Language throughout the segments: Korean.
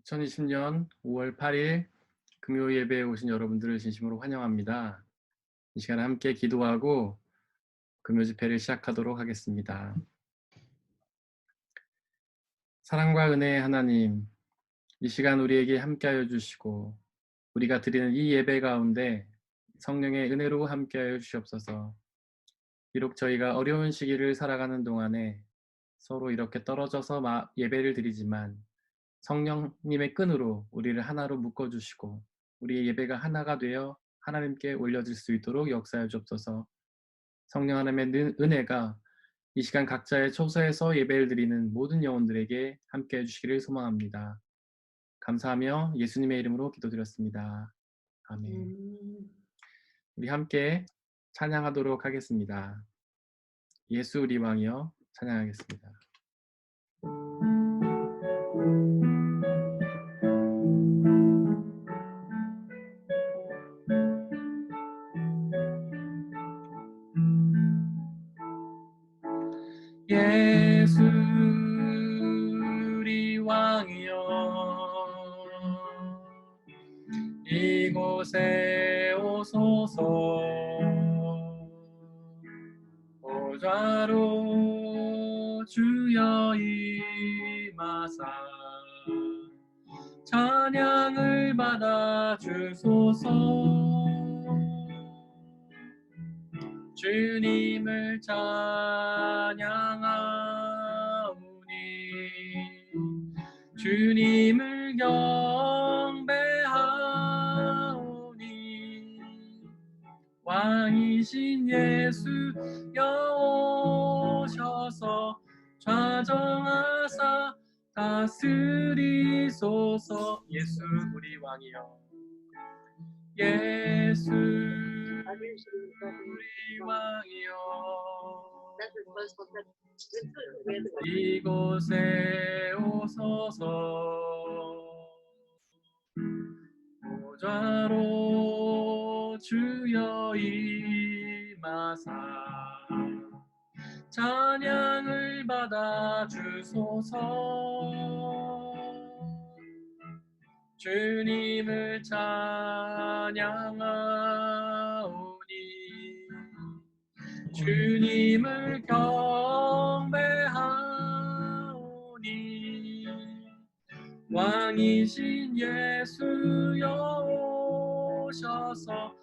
2020년 5월 8일 금요 예배에 오신 여러분들을 진심으로 환영합니다. 이 시간에 함께 기도하고 금요 집회를 시작하도록 하겠습니다. 사랑과 은혜의 하나님, 이 시간 우리에게 함께하여 주시고 우리가 드리는 이 예배 가운데 성령의 은혜로 함께하여 주시옵소서. 비록 저희가 어려운 시기를 살아가는 동안에 서로 이렇게 떨어져서 예배를 드리지만 성령님의 끈으로 우리를 하나로 묶어주시고 우리의 예배가 하나가 되어 하나님께 올려질 수 있도록 역사해 주옵소서. 성령 하나님의 은혜가 이 시간 각자의 처소에서 예배를 드리는 모든 영혼들에게 함께해 주시기를 소망합니다. 감사하며 예수님의 이름으로 기도드렸습니다. 아멘. 우리 함께 찬양하도록 하겠습니다. 예수 우리 왕이여 찬양하겠습니다. 예수 우리 왕이여 이곳에 오소서. 보좌로 주여 임하사 찬양을 받아 주소서. 주님을 찬양하오니 주님을 경배하오니 왕이신 예수여 오셔서 좌정하사 다스리소서. 예수 우리 왕이여 예수 우리 왕이여 이곳에 오소서. 보좌로 주여 임하사 찬양을 받아 주소서. 주님을 찬양하오니 주님을 경배하오니 왕이신 예수여 오셔서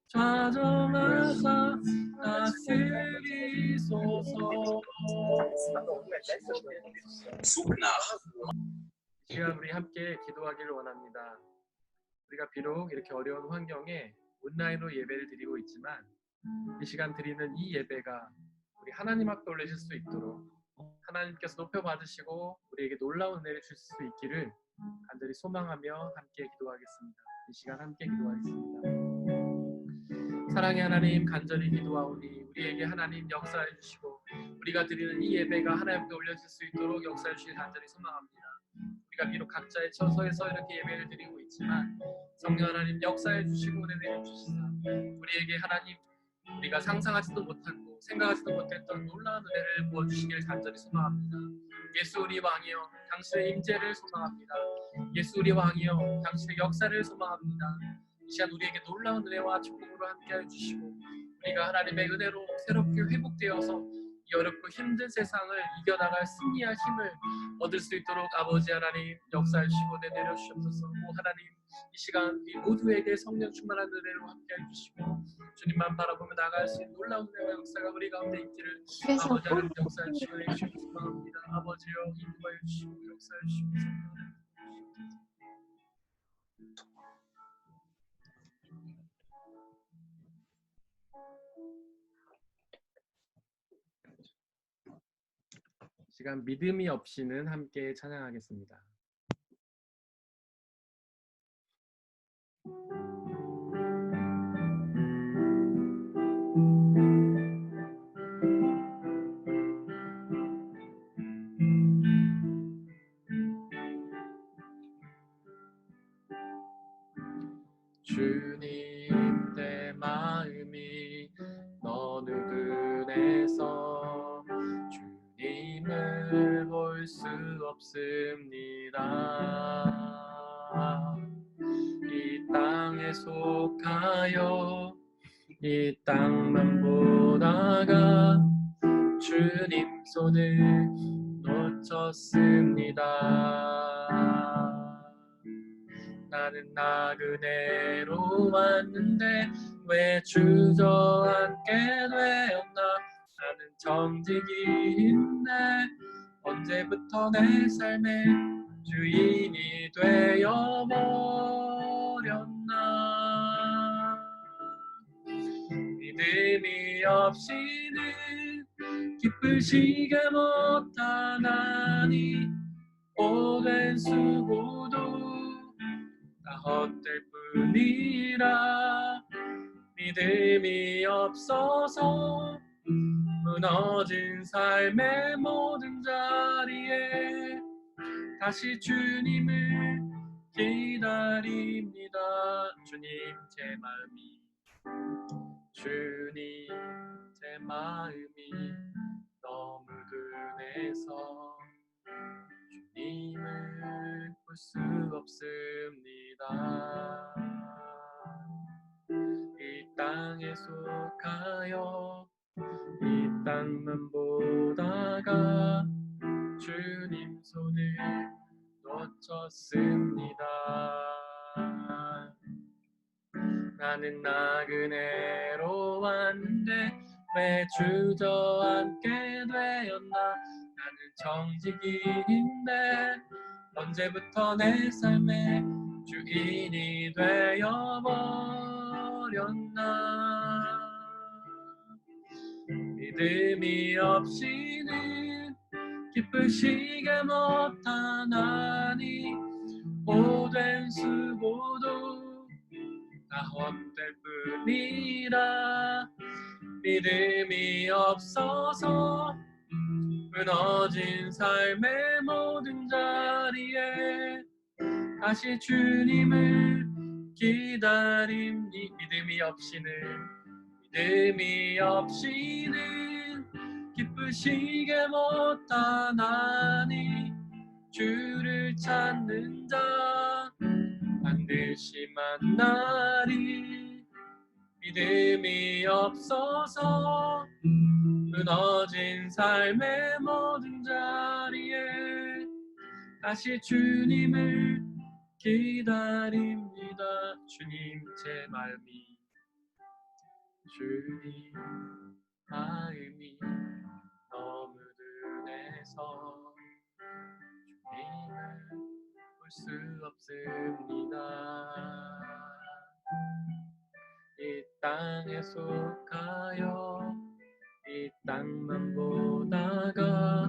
좌정하사 다스리소서. 이 시간 우리 함께 기도하기를 원합니다. 우리가 비록 이렇게 어려운 환경에 온라인으로 예배를 드리고 있지만 이 시간 드리는 이 예배가 우리 하나님 앞에 올려질 수 있도록 하나님께서 높여받으시고 우리에게 놀라운 은혜를 주실 수 있기를 간절히 소망하며 함께 기도하겠습니다. 이 시간 함께 기도하겠습니다. 사랑의 하나님, 간절히 기도하오니 우리에게 하나님 역사해 주시고 우리가 드리는 이 예배가 하나님께 올려질 수 있도록 역사해 주시길 간절히 소망합니다. 우리가 비록 각자의 처소에서 이렇게 예배를 드리고 있지만 성령 하나님 역사해 주시고 은혜를 주시사 우리에게 하나님 우리가 상상하지도 못하고 생각하지도 못했던 놀라운 은혜를 부어주시길 간절히 소망합니다. 예수 우리 왕이여 당신의 임재를 소망합니다. 예수 우리 왕이여 당신의 역사를 소망합니다. 이 시간 우리에게 놀라운 은혜와 축복으로 함께해 주시고 우리가 하나님의 은혜로 새롭게 회복되어서 이 어렵고 힘든 세상을 이겨나갈 승리할 힘을 얻을 수 있도록 아버지 하나님 역사해 주시고 내려 주시옵소서. 오 하나님 이 시간 우리 모두에게 성령 충만한 은혜로 함께해 주시고 주님만 바라보며 나갈 수 있는 놀라운 은혜와 역사가 우리 가운데 있기를 아버지 하나님 역사해 주시고 내려 주시옵소서. 소망합니다. 아버지여 인도하여 주시고 역사해 주시고 시간 믿음이 없이는 함께 찬양하겠습니다. 주님 내 마음이 어느 근에서 주님을 볼 수 없습니다. 땅에 속하여 이 땅만 보다가 주님 손을 놓쳤습니다. 나는 나그네로 왔는데 왜 주저앉게 되었나. 나는 정직인데 언제부터 내 삶의 주인이 되어버렸나. 믿음이 없이는 기쁘시게 못하나니 오랜 수고도 다 헛될 뿐이라. 믿음이 없어서 무너진 삶의 모든 자리에 다시 주님을 기다립니다. 주님 제 마음이 너무 둔해서 주님을 볼 수 없습니다. 이 땅에 속하여 이 땅만 보다가 주님 손을 놓쳤습니다. 나는 나그네로 왔는데 왜 주저앉게 되었나. 나는 정직인데 언제부터 내 삶의 주인이 되어버렸나. 믿음이 없이는 기쁘시게 못하나니 오랜 수고도 다 헛될 뿐이라. 믿음이 없어서 무너진 삶의 모든 자리에 다시 주님을 기다림. 믿음이 없이는 기쁘시게 못하나니 주를 찾는 자 반드시 만나리. 믿음이 없어서 무너진 삶의 모든 자리에 다시 주님을 기다립니다. 주님 제 마음이 너무 둔해서 주님을 볼 수 없습니다. 이 땅에 속하여 이 땅만 보다가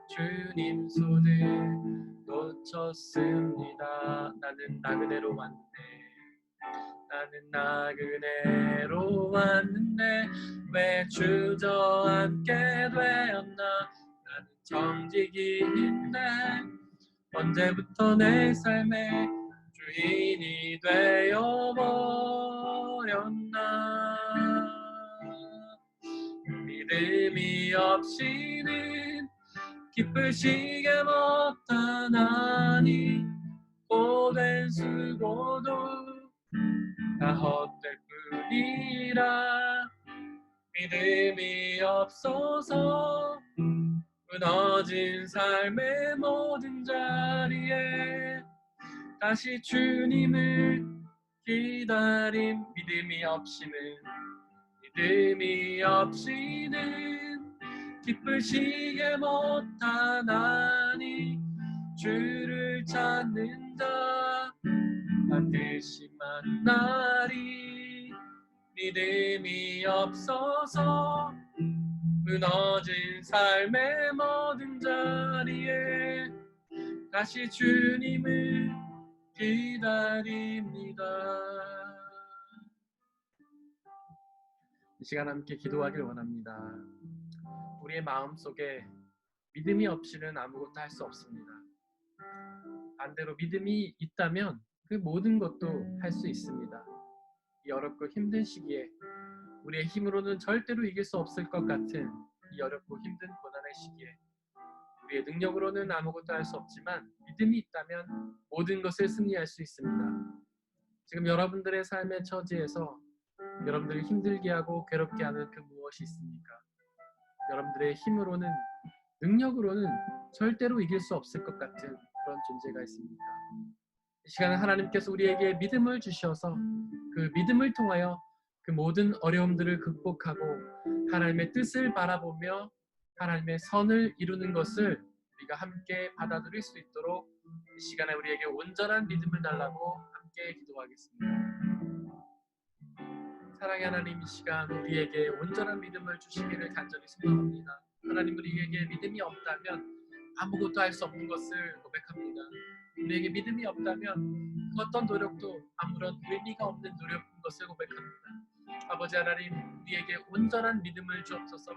주님 손을 놓쳤습니다. 나는 나그네로 왔는데 왜 주저앉게 되었나. 나는 정직인데 언제부터 내 삶의 주인이 되어버렸나. 믿음이 없이는 기쁘시게 못하나니 오랜 수고도 다 헛될 뿐이라. 믿음이 없어서 무너진 삶의 모든 자리에 다시 주님을 기다림. 믿음이 없이는 기쁘시게 못하나니 주를 찾는 자 반드시 만나리. 믿음이 없어서 무너진 삶의 모든 자리에 다시 주님을 기다립니다. 이 시간 함께 기도하길 원합니다. 우리의 마음속에 믿음이 없이는 아무것도 할 수 없습니다. 반대로 믿음이 있다면 그 모든 것도 할 수 있습니다. 이 어렵고 힘든 시기에 우리의 힘으로는 절대로 이길 수 없을 것 같은 이 어렵고 힘든 고난의 시기에 우리의 능력으로는 아무것도 할 수 없지만 믿음이 있다면 모든 것을 승리할 수 있습니다. 지금 여러분들의 삶의 처지에서 여러분들을 힘들게 하고 괴롭게 하는 그 무엇이 있습니까? 여러분들의 힘으로는, 능력으로는 절대로 이길 수 없을 것 같은 그런 존재가 있습니까? 이 시간에 하나님께서 우리에게 믿음을 주셔서 그 믿음을 통하여 그 모든 어려움들을 극복하고 하나님의 뜻을 바라보며 하나님의 선을 이루는 것을 우리가 함께 받아들일 수 있도록 이 시간에 우리에게 온전한 믿음을 달라고 함께 기도하겠습니다. 사랑의 하나님, 이 시간 우리에게 온전한 믿음을 주시기를 간절히 소망합니다. 하나님, 우리에게 믿음이 없다면 아무것도 할 수 없는 것을 고백합니다. 우리에게 믿음이 없다면 그 어떤 노력도 아무런 의미가 없는 노력인 것을 고백합니다. 아버지 하나님, 우리에게 온전한 믿음을 주옵소서.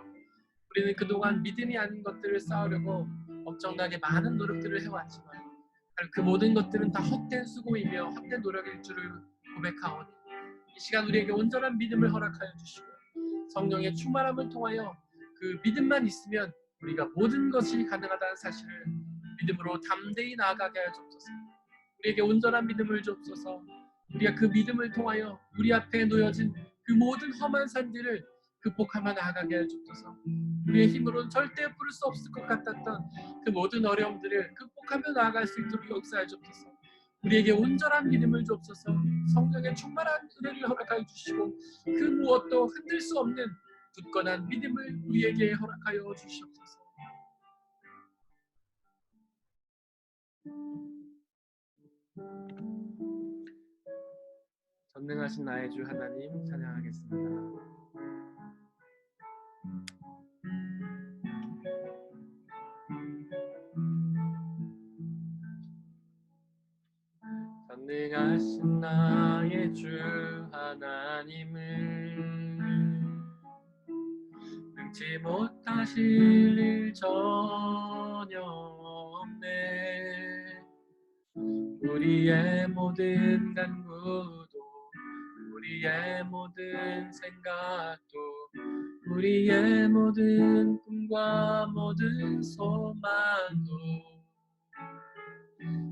우리는 그동안 믿음이 아닌 것들을 쌓으려고 엄청나게 많은 노력들을 해왔지만 그 모든 것들은 다 헛된 수고이며 헛된 노력일 줄을 고백하오니 이 시간 우리에게 온전한 믿음을 허락하여 주시고 성령의 충만함을 통하여 그 믿음만 있으면 우리가 모든 것이 가능하다는 사실을 믿음으로 담대히 나아가게 하여 주옵소서. 우리에게 온전한 믿음을 주옵소서. 우리가 그 믿음을 통하여 우리 앞에 놓여진 그 모든 험한 산들을 극복하며 나아가게 하여 주옵소서. 우리의 힘으로는 절대 풀을 수 없을 것 같았던 그 모든 어려움들을 극복하며 나아갈 수 있도록 역사해 주옵소서. 우리에게 온전한 믿음을 주옵소서. 성령의 충만한 은혜를 허락하여 주시고 그 무엇도 흔들 수 없는 굳건한 믿음을 우리에게 허락하여 주시옵소서. 전능하신 나의 주 하나님 찬양하겠습니다. 전능하신 나의 주 하나님을 능치 못하실 일 전혀 없네. 우리의 모든 간구도 우리의 모든 생각도 우리의 모든 꿈과 모든 소망도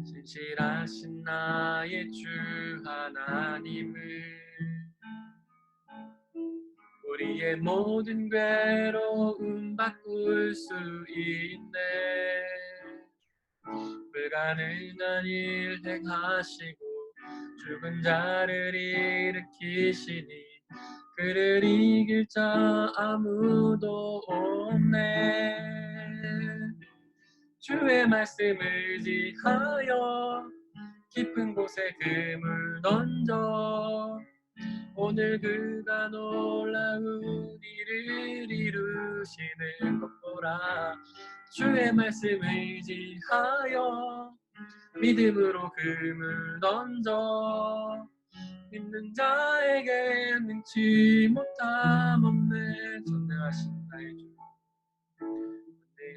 신실하신 나의 주 하나님을 우리의 모든 괴로움 바꿀 수 있네. 불가능한 일 행하시고 죽은 자를 일으키시니 그를 이길 자 아무도 없네. 주의 말씀을 지하여 깊은 곳에 금을 던져 오늘 그가 놀라운 일을 이루시는 것 보라. 주의 말씀을 지하여 믿음으로 금을 던져 믿는 자에게 능치 못함 없네. 전능하신 나의 주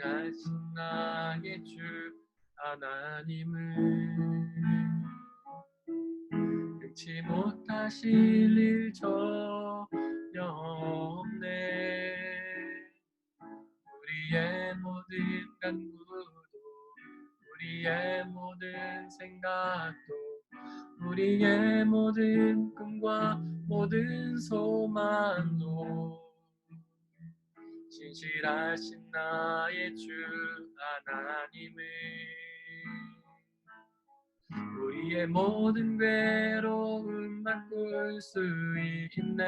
전능하신 나의 주 하나님을 능치 못하실 일 전혀 없네. 우리의 모든 간구도 우리의 모든 생각도 우리의 모든 꿈과 모든 소망도 신실하신 나의 주 하나님을 우리의 모든 괴로움 바꿀 수 있네.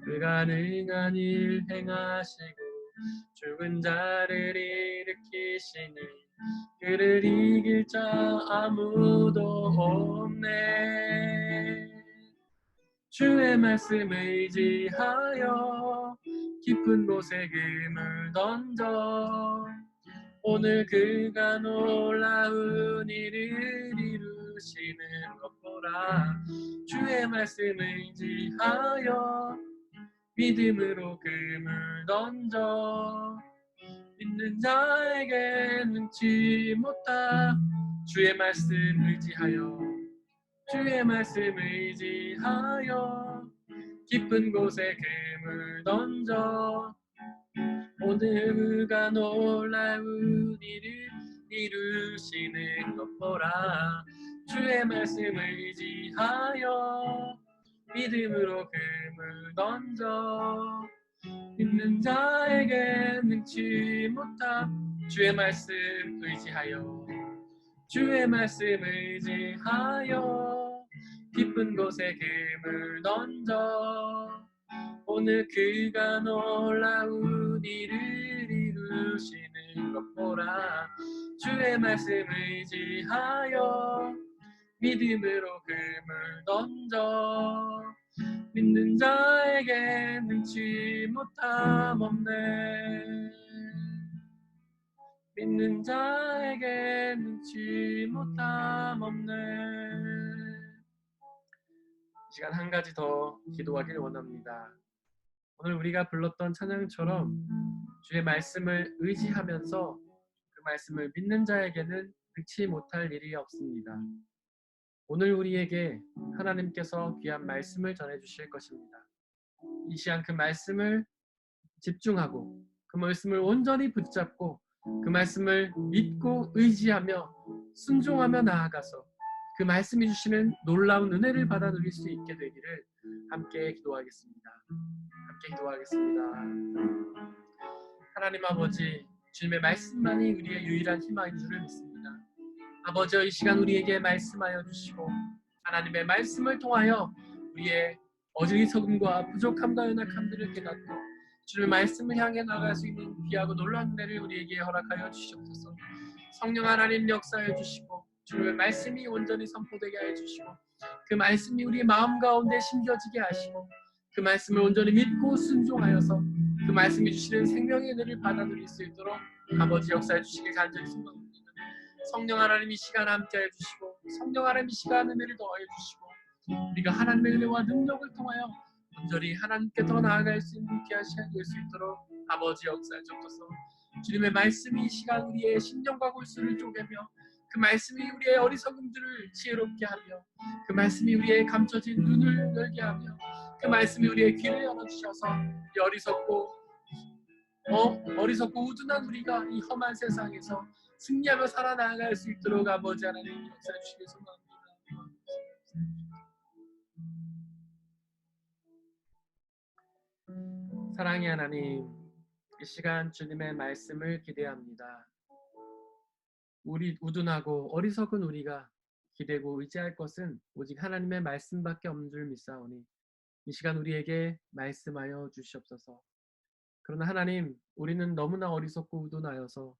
불가능한 일 행하시고 죽은 자를 일으키시니 그를 이길 자 아무도 없네. 주의 말씀 의지하여 깊은 곳에 금을 던져 오늘 그가 놀라운 일을 이루시는 것 보라. 주의 말씀 의지하여 믿음으로 금을 던져 믿는 자에게 능치 못하. 주의 말씀 의지하여 주의 말씀 의지하여 깊은 곳에 금을 던져 오늘 그가 놀라운 일을 이루시는 것 보라. 주의 말씀을 의지하여 믿음으로 금을 던져 믿는 자에게 능치 못함. 주의 말씀 의지하여 주의 말씀 의지하여 깊은 곳에 금을 던져 오늘 그가 놀라운 일을 이루시는 것 보라. 주의 말씀 의지하여 믿음으로 금을 던져 믿는 자에게 능치 못함 없네. 믿는 자에게 능치 못함 없네. 이 시간 한 가지 더 기도하길 원합니다. 오늘 우리가 불렀던 찬양처럼 주의 말씀을 의지하면서 그 말씀을 믿는 자에게는 능치 못할 일이 없습니다. 오늘 우리에게 하나님께서 귀한 말씀을 전해주실 것입니다. 이 시간 그 말씀을 집중하고 그 말씀을 온전히 붙잡고 그 말씀을 믿고 의지하며 순종하며 나아가서 그 말씀이 주시는 놀라운 은혜를 받아 누릴 수 있게 되기를 함께 기도하겠습니다. 함께 기도하겠습니다. 하나님 아버지, 주님의 말씀만이 우리의 유일한 희망인 줄을 믿습니다. 아버지, 이 시간 우리에게 말씀하여 주시고 하나님의 말씀을 통하여 우리의 어리석음과 부족함과 연약함들을 깨닫고 주님의 말씀을 향해 나아갈 수 있는 귀하고 놀라운 은혜를 우리에게 허락하여 주시옵소서. 성령 하나님 역사해 주시고 주님의 말씀이 온전히 선포되게 하여 주시고 그 말씀이 우리의 마음 가운데 심겨지게 하시고 그 말씀을 온전히 믿고 순종하여서 그 말씀이 주시는 생명의 은혜를 받아 누릴 수 있도록 아버지 역사해 주시길 간절히 소망합니다. 성령 하나님 이 시간 함께해 주시고 성령 하나님 이 시간 은혜를 더하여 주시고 우리가 하나님의 은혜와 능력을 통하여 온전히 하나님께 더 나아갈 수 있는 귀한 시간이 될 수 있도록 아버지 역사해 주옵소서. 주님의 말씀이 이 시간 우리의 심령과 골수를 쪼개며 그 말씀이 우리의 어리석음들을 지혜롭게 하며 그 말씀이 우리의 감춰진 눈을 열게 하며 그 말씀이 우리의 귀를 열어주셔서 이 어리석고 우둔한 우리가 이 험한 세상에서 승리하며 살아나갈 수 있도록 아버지 하나님 역사해 주시길 소망합니다. 사랑의 하나님, 이 시간 주님의 말씀을 기대합니다. 우리 우둔하고 어리석은 우리가 기대고 의지할 것은 오직 하나님의 말씀밖에 없는 줄 믿사오니 이 시간 우리에게 말씀하여 주시옵소서. 그러나 하나님, 우리는 너무나 어리석고 우둔하여서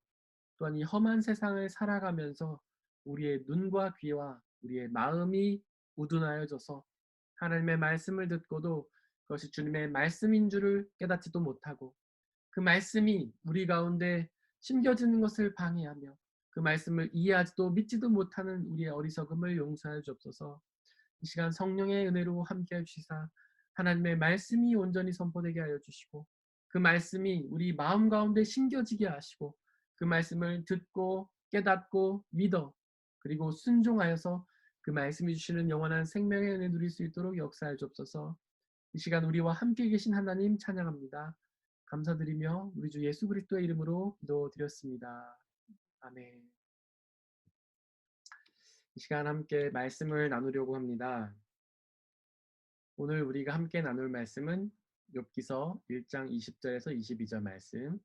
또한 이 험한 세상을 살아가면서 우리의 눈과 귀와 우리의 마음이 우둔하여져서 하나님의 말씀을 듣고도 그것이 주님의 말씀인 줄을 깨닫지도 못하고 그 말씀이 우리 가운데 심겨지는 것을 방해하며 그 말씀을 이해하지도 믿지도 못하는 우리의 어리석음을 용서하여 주옵소서. 이 시간 성령의 은혜로 함께해 주시사 하나님의 말씀이 온전히 선포되게 하여 주시고 그 말씀이 우리 마음 가운데 심겨지게 하시고 그 말씀을 듣고 깨닫고 믿어 그리고 순종하여서 그 말씀이 주시는 영원한 생명의 은혜 누릴 수 있도록 역사해 주옵소서. 이 시간 우리와 함께 계신 하나님 찬양합니다. 감사드리며 우리 주 예수 그리스도의 이름으로 기도드렸습니다. 아멘. 이 시간 함께 말씀을 나누려고 합니다. 오늘 우리가 함께 나눌 말씀은 욥기서 1장 20절에서 22절 말씀,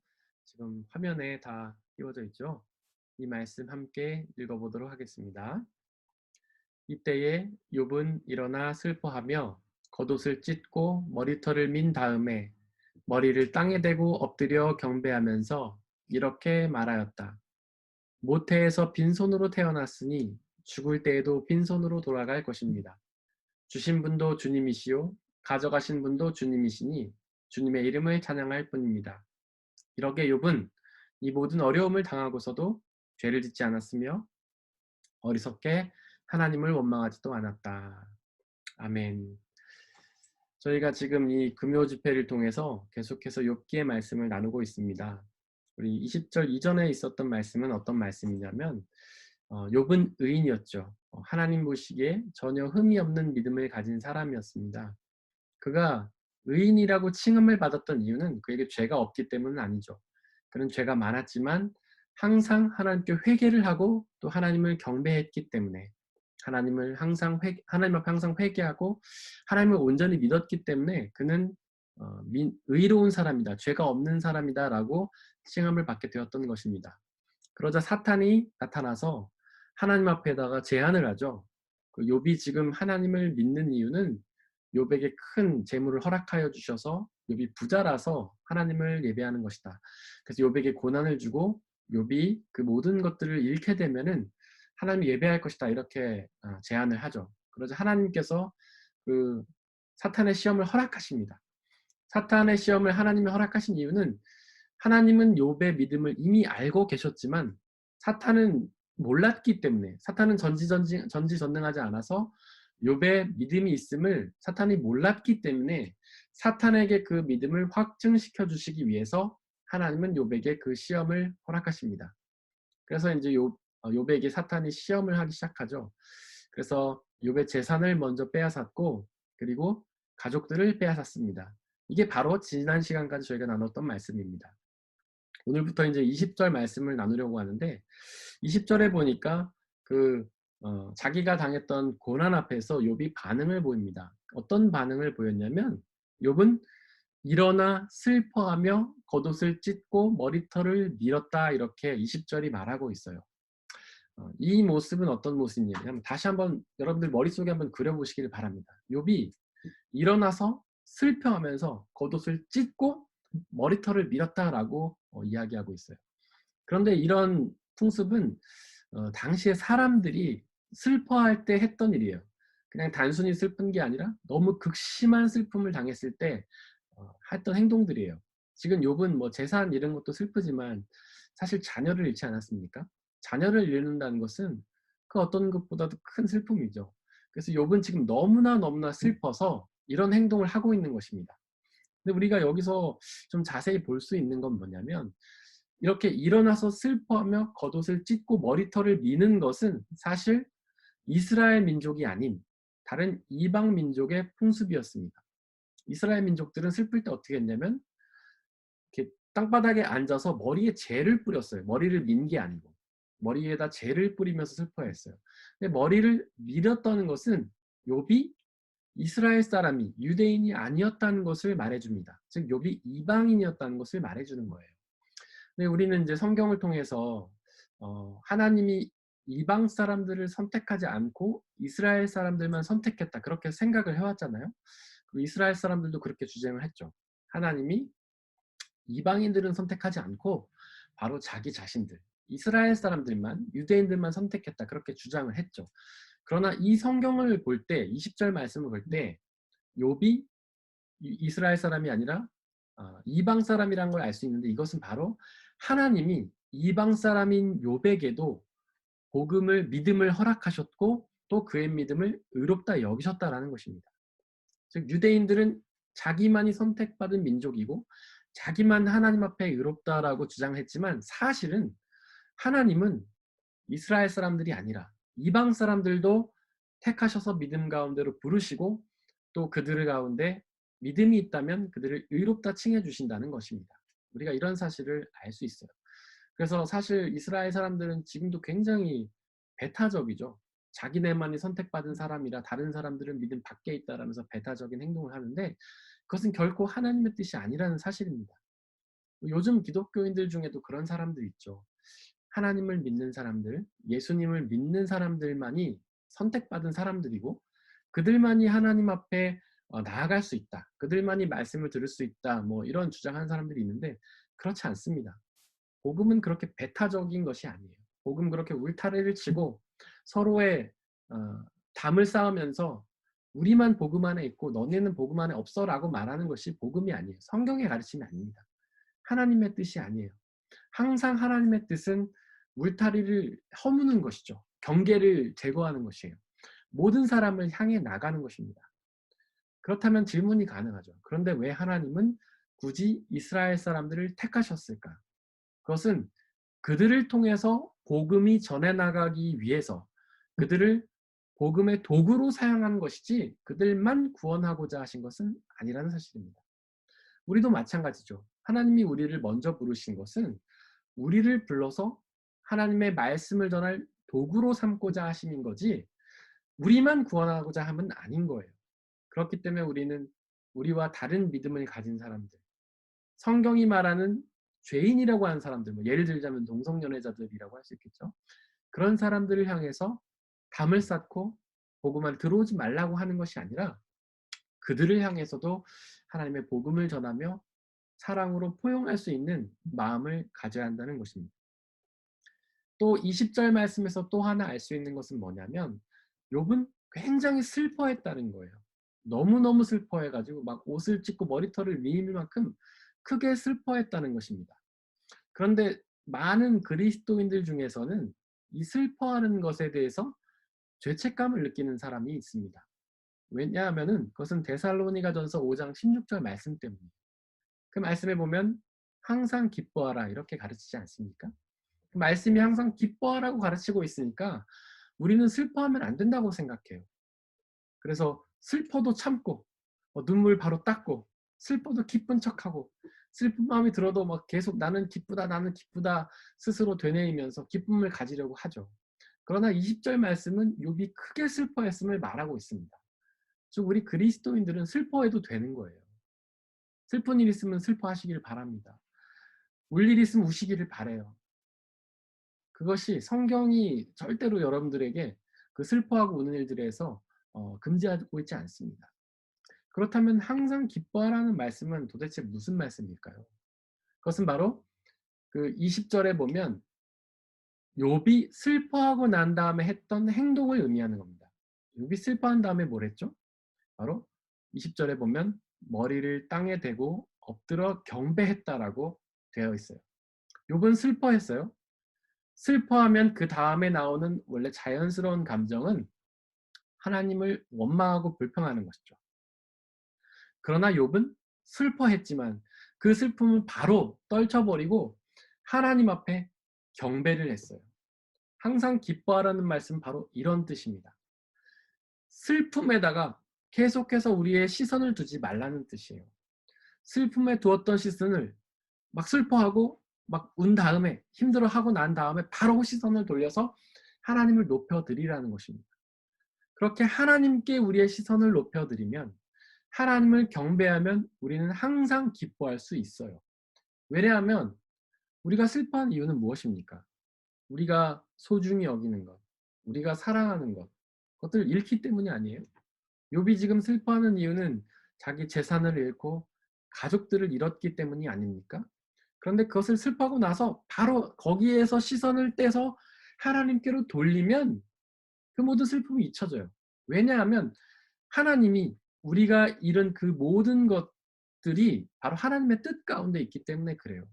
지금 화면에 다 띄워져 있죠. 이 말씀 함께 읽어보도록 하겠습니다. 이때에 욥은 일어나 슬퍼하며 겉옷을 찢고 머리털을 민 다음에 머리를 땅에 대고 엎드려 경배하면서 이렇게 말하였다. 모태에서 빈손으로 태어났으니 죽을 때에도 빈손으로 돌아갈 것입니다. 주신 분도 주님이시요 가져가신 분도 주님이시니 주님의 이름을 찬양할 뿐입니다. 이렇게 욥은 이 모든 어려움을 당하고서도 죄를 짓지 않았으며 어리석게 하나님을 원망하지도 않았다. 아멘. 저희가 지금 이 금요 집회를 통해서 계속해서 욥기의 말씀을 나누고 있습니다. 우리 20절 이전에 있었던 말씀은 어떤 말씀이냐면 욥은 의인이었죠. 하나님 보시기에 전혀 흠이 없는 믿음을 가진 사람이었습니다. 그가 의인이라고 칭함을 받았던 이유는 그에게 죄가 없기 때문은 아니죠. 그는 죄가 많았지만 항상 하나님께 회개를 하고 또 하나님을 경배했기 때문에 하나님 앞에 항상 회개하고 하나님을 온전히 믿었기 때문에 그는 의로운 사람이다, 죄가 없는 사람이다라고 칭함을 받게 되었던 것입니다. 그러자 사탄이 나타나서 하나님 앞에다가 제안을 하죠. 그 욥이 지금 하나님을 믿는 이유는 욥에게 큰 재물을 허락하여 주셔서 욥이 부자라서 하나님을 예배하는 것이다. 그래서 욥에게 고난을 주고 욥이 그 모든 것들을 잃게 되면은 하나님을 예배할 것이다, 이렇게 제안을 하죠. 그러자 하나님께서 그 사탄의 시험을 허락하십니다. 사탄의 시험을 하나님이 허락하신 이유는 하나님은 욥의 믿음을 이미 알고 계셨지만 사탄은 몰랐기 때문에, 사탄은 전지전능하지 않아서 욥의 믿음이 있음을 사탄이 몰랐기 때문에 사탄에게 그 믿음을 확증시켜 주시기 위해서 하나님은 욥에게 그 시험을 허락하십니다. 그래서 이제 욥에게 사탄이 시험을 하기 시작하죠. 그래서 욥의 재산을 먼저 빼앗았고 그리고 가족들을 빼앗았습니다. 이게 바로 지난 시간까지 저희가 나눴던 말씀입니다. 오늘부터 이제 20절 말씀을 나누려고 하는데 20절에 보니까 자기가 당했던 고난 앞에서 욥이 반응을 보입니다. 어떤 반응을 보였냐면 욥은 일어나 슬퍼하며 겉옷을 찢고 머리털을 밀었다, 이렇게 20절이 말하고 있어요. 이 모습은 어떤 모습이냐면 다시 한번 여러분들 머릿속에 한번 그려보시기를 바랍니다. 욥이 일어나서 슬퍼하면서 겉옷을 찢고 머리털을 밀었다라고 이야기하고 있어요. 그런데 이런 풍습은 당시에 사람들이 슬퍼할 때 했던 일이에요. 그냥 단순히 슬픈 게 아니라 너무 극심한 슬픔을 당했을 때 했던 행동들이에요. 지금 욥은 뭐 재산 잃은 것도 슬프지만 사실 자녀를 잃지 않았습니까? 자녀를 잃는다는 것은 그 어떤 것보다도 큰 슬픔이죠. 그래서 욥은 지금 너무나 슬퍼서 이런 행동을 하고 있는 것입니다. 근데 우리가 여기서 좀 자세히 볼 수 있는 건 뭐냐면 이렇게 일어나서 슬퍼하며 겉옷을 찢고 머리털을 미는 것은 사실 이스라엘 민족이 아닌 다른 이방 민족의 풍습이었습니다. 이스라엘 민족들은 슬플 때 어떻게 했냐면 이렇게 땅바닥에 앉아서 머리에 재를 뿌렸어요. 머리를 민 게 아니고 머리에다 재를 뿌리면서 슬퍼했어요. 근데 머리를 밀었다는 것은 욥이 이스라엘 사람이 유대인이 아니었다는 것을 말해줍니다. 즉 욥이 이방인이었다는 것을 말해주는 거예요. 근데 우리는 이제 성경을 통해서 하나님이 이방 사람들을 선택하지 않고 이스라엘 사람들만 선택했다, 그렇게 생각을 해왔잖아요. 이스라엘 사람들도 그렇게 주장을 했죠. 하나님이 이방인들은 선택하지 않고 바로 자기 자신들, 이스라엘 사람들만, 유대인들만 선택했다, 그렇게 주장을 했죠. 그러나 이 성경을 볼 때, 20절 말씀을 볼 때 욥이 이스라엘 사람이 아니라 이방 사람이란 걸 알 수 있는데, 이것은 바로 하나님이 이방 사람인 욥에게도 믿음을 허락하셨고 또 그의 믿음을 의롭다 여기셨다라는 것입니다. 즉 유대인들은 자기만이 선택받은 민족이고 자기만 하나님 앞에 의롭다라고 주장했지만 사실은 하나님은 이스라엘 사람들이 아니라 이방 사람들도 택하셔서 믿음 가운데로 부르시고 또 그들 가운데 믿음이 있다면 그들을 의롭다 칭해 주신다는 것입니다. 우리가 이런 사실을 알 수 있어요. 그래서 사실 이스라엘 사람들은 지금도 굉장히 배타적이죠. 자기네만이 선택받은 사람이라 다른 사람들은 믿음 밖에 있다라면서 배타적인 행동을 하는데 그것은 결코 하나님의 뜻이 아니라는 사실입니다. 요즘 기독교인들 중에도 그런 사람들 있죠. 하나님을 믿는 사람들, 예수님을 믿는 사람들만이 선택받은 사람들이고 그들만이 하나님 앞에 나아갈 수 있다, 그들만이 말씀을 들을 수 있다, 뭐 이런 주장하는 사람들이 있는데 그렇지 않습니다. 복음은 그렇게 배타적인 것이 아니에요. 복음 그렇게 울타리를 치고 서로의 담을 쌓으면서 우리만 복음 안에 있고 너네는 복음 안에 없어라고 말하는 것이 복음이 아니에요. 성경의 가르침이 아닙니다. 하나님의 뜻이 아니에요. 항상 하나님의 뜻은 울타리를 허무는 것이죠. 경계를 제거하는 것이에요. 모든 사람을 향해 나가는 것입니다. 그렇다면 질문이 가능하죠. 그런데 왜 하나님은 굳이 이스라엘 사람들을 택하셨을까? 그것은 그들을 통해서 복음이 전해나가기 위해서 그들을 복음의 도구로 사용하는 것이지 그들만 구원하고자 하신 것은 아니라는 사실입니다. 우리도 마찬가지죠. 하나님이 우리를 먼저 부르신 것은 우리를 불러서 하나님의 말씀을 전할 도구로 삼고자 하심인 거지 우리만 구원하고자 함은 아닌 거예요. 그렇기 때문에 우리는 우리와 다른 믿음을 가진 사람들, 성경이 말하는 죄인이라고 하는 사람들, 뭐 예를 들자면 동성연애자들이라고 할 수 있겠죠. 그런 사람들을 향해서 담을 쌓고 복음을 들어오지 말라고 하는 것이 아니라 그들을 향해서도 하나님의 복음을 전하며 사랑으로 포용할 수 있는 마음을 가져야 한다는 것입니다. 또 20절 말씀에서 또 하나 알 수 있는 것은 뭐냐면 욥은 굉장히 슬퍼했다는 거예요. 너무너무 슬퍼해가지고 막 옷을 찢고 머리털을 밀 만큼 크게 슬퍼했다는 것입니다. 그런데 많은 그리스도인들 중에서는 이 슬퍼하는 것에 대해서 죄책감을 느끼는 사람이 있습니다. 왜냐하면 그것은 데살로니가전서 5장 16절 말씀 때문이에요. 그 말씀에 보면 항상 기뻐하라 이렇게 가르치지 않습니까? 그 말씀이 항상 기뻐하라고 가르치고 있으니까 우리는 슬퍼하면 안 된다고 생각해요. 그래서 슬퍼도 참고 눈물 바로 닦고 슬퍼도 기쁜 척하고 슬픈 마음이 들어도 막 계속 나는 기쁘다 스스로 되뇌이면서 기쁨을 가지려고 하죠. 그러나 20절 말씀은 욥이 크게 슬퍼했음을 말하고 있습니다. 즉 우리 그리스도인들은 슬퍼해도 되는 거예요. 슬픈 일 있으면 슬퍼하시길 바랍니다. 울 일 있으면 우시기를 바래요. 그것이 성경이 절대로 여러분들에게 그 슬퍼하고 우는 일들에서 금지하고 있지 않습니다. 그렇다면 항상 기뻐하라는 말씀은 도대체 무슨 말씀일까요? 그것은 바로 그 20절에 보면 욥이 슬퍼하고 난 다음에 했던 행동을 의미하는 겁니다. 욥이 슬퍼한 다음에 뭘 했죠? 바로 20절에 보면 머리를 땅에 대고 엎드려 경배했다라고 되어 있어요. 욥은 슬퍼했어요. 슬퍼하면 그 다음에 나오는 원래 자연스러운 감정은 하나님을 원망하고 불평하는 것이죠. 그러나 욥은 슬퍼했지만 그 슬픔을 바로 떨쳐버리고 하나님 앞에 경배를 했어요. 항상 기뻐하라는 말씀은 바로 이런 뜻입니다. 슬픔에다가 계속해서 우리의 시선을 두지 말라는 뜻이에요. 슬픔에 두었던 시선을 막 슬퍼하고 막 운 다음에 힘들어하고 난 다음에 바로 시선을 돌려서 하나님을 높여드리라는 것입니다. 그렇게 하나님께 우리의 시선을 높여드리면 하나님을 경배하면 우리는 항상 기뻐할 수 있어요. 왜냐하면 우리가 슬퍼하는 이유는 무엇입니까? 우리가 소중히 여기는 것, 우리가 사랑하는 것, 그것들을 잃기 때문이 아니에요. 욥이 지금 슬퍼하는 이유는 자기 재산을 잃고 가족들을 잃었기 때문이 아닙니까? 그런데 그것을 슬퍼하고 나서 바로 거기에서 시선을 떼서 하나님께로 돌리면 그 모든 슬픔이 잊혀져요. 왜냐하면 하나님이 우리가 잃은 그 모든 것들이 바로 하나님의 뜻 가운데 있기 때문에 그래요.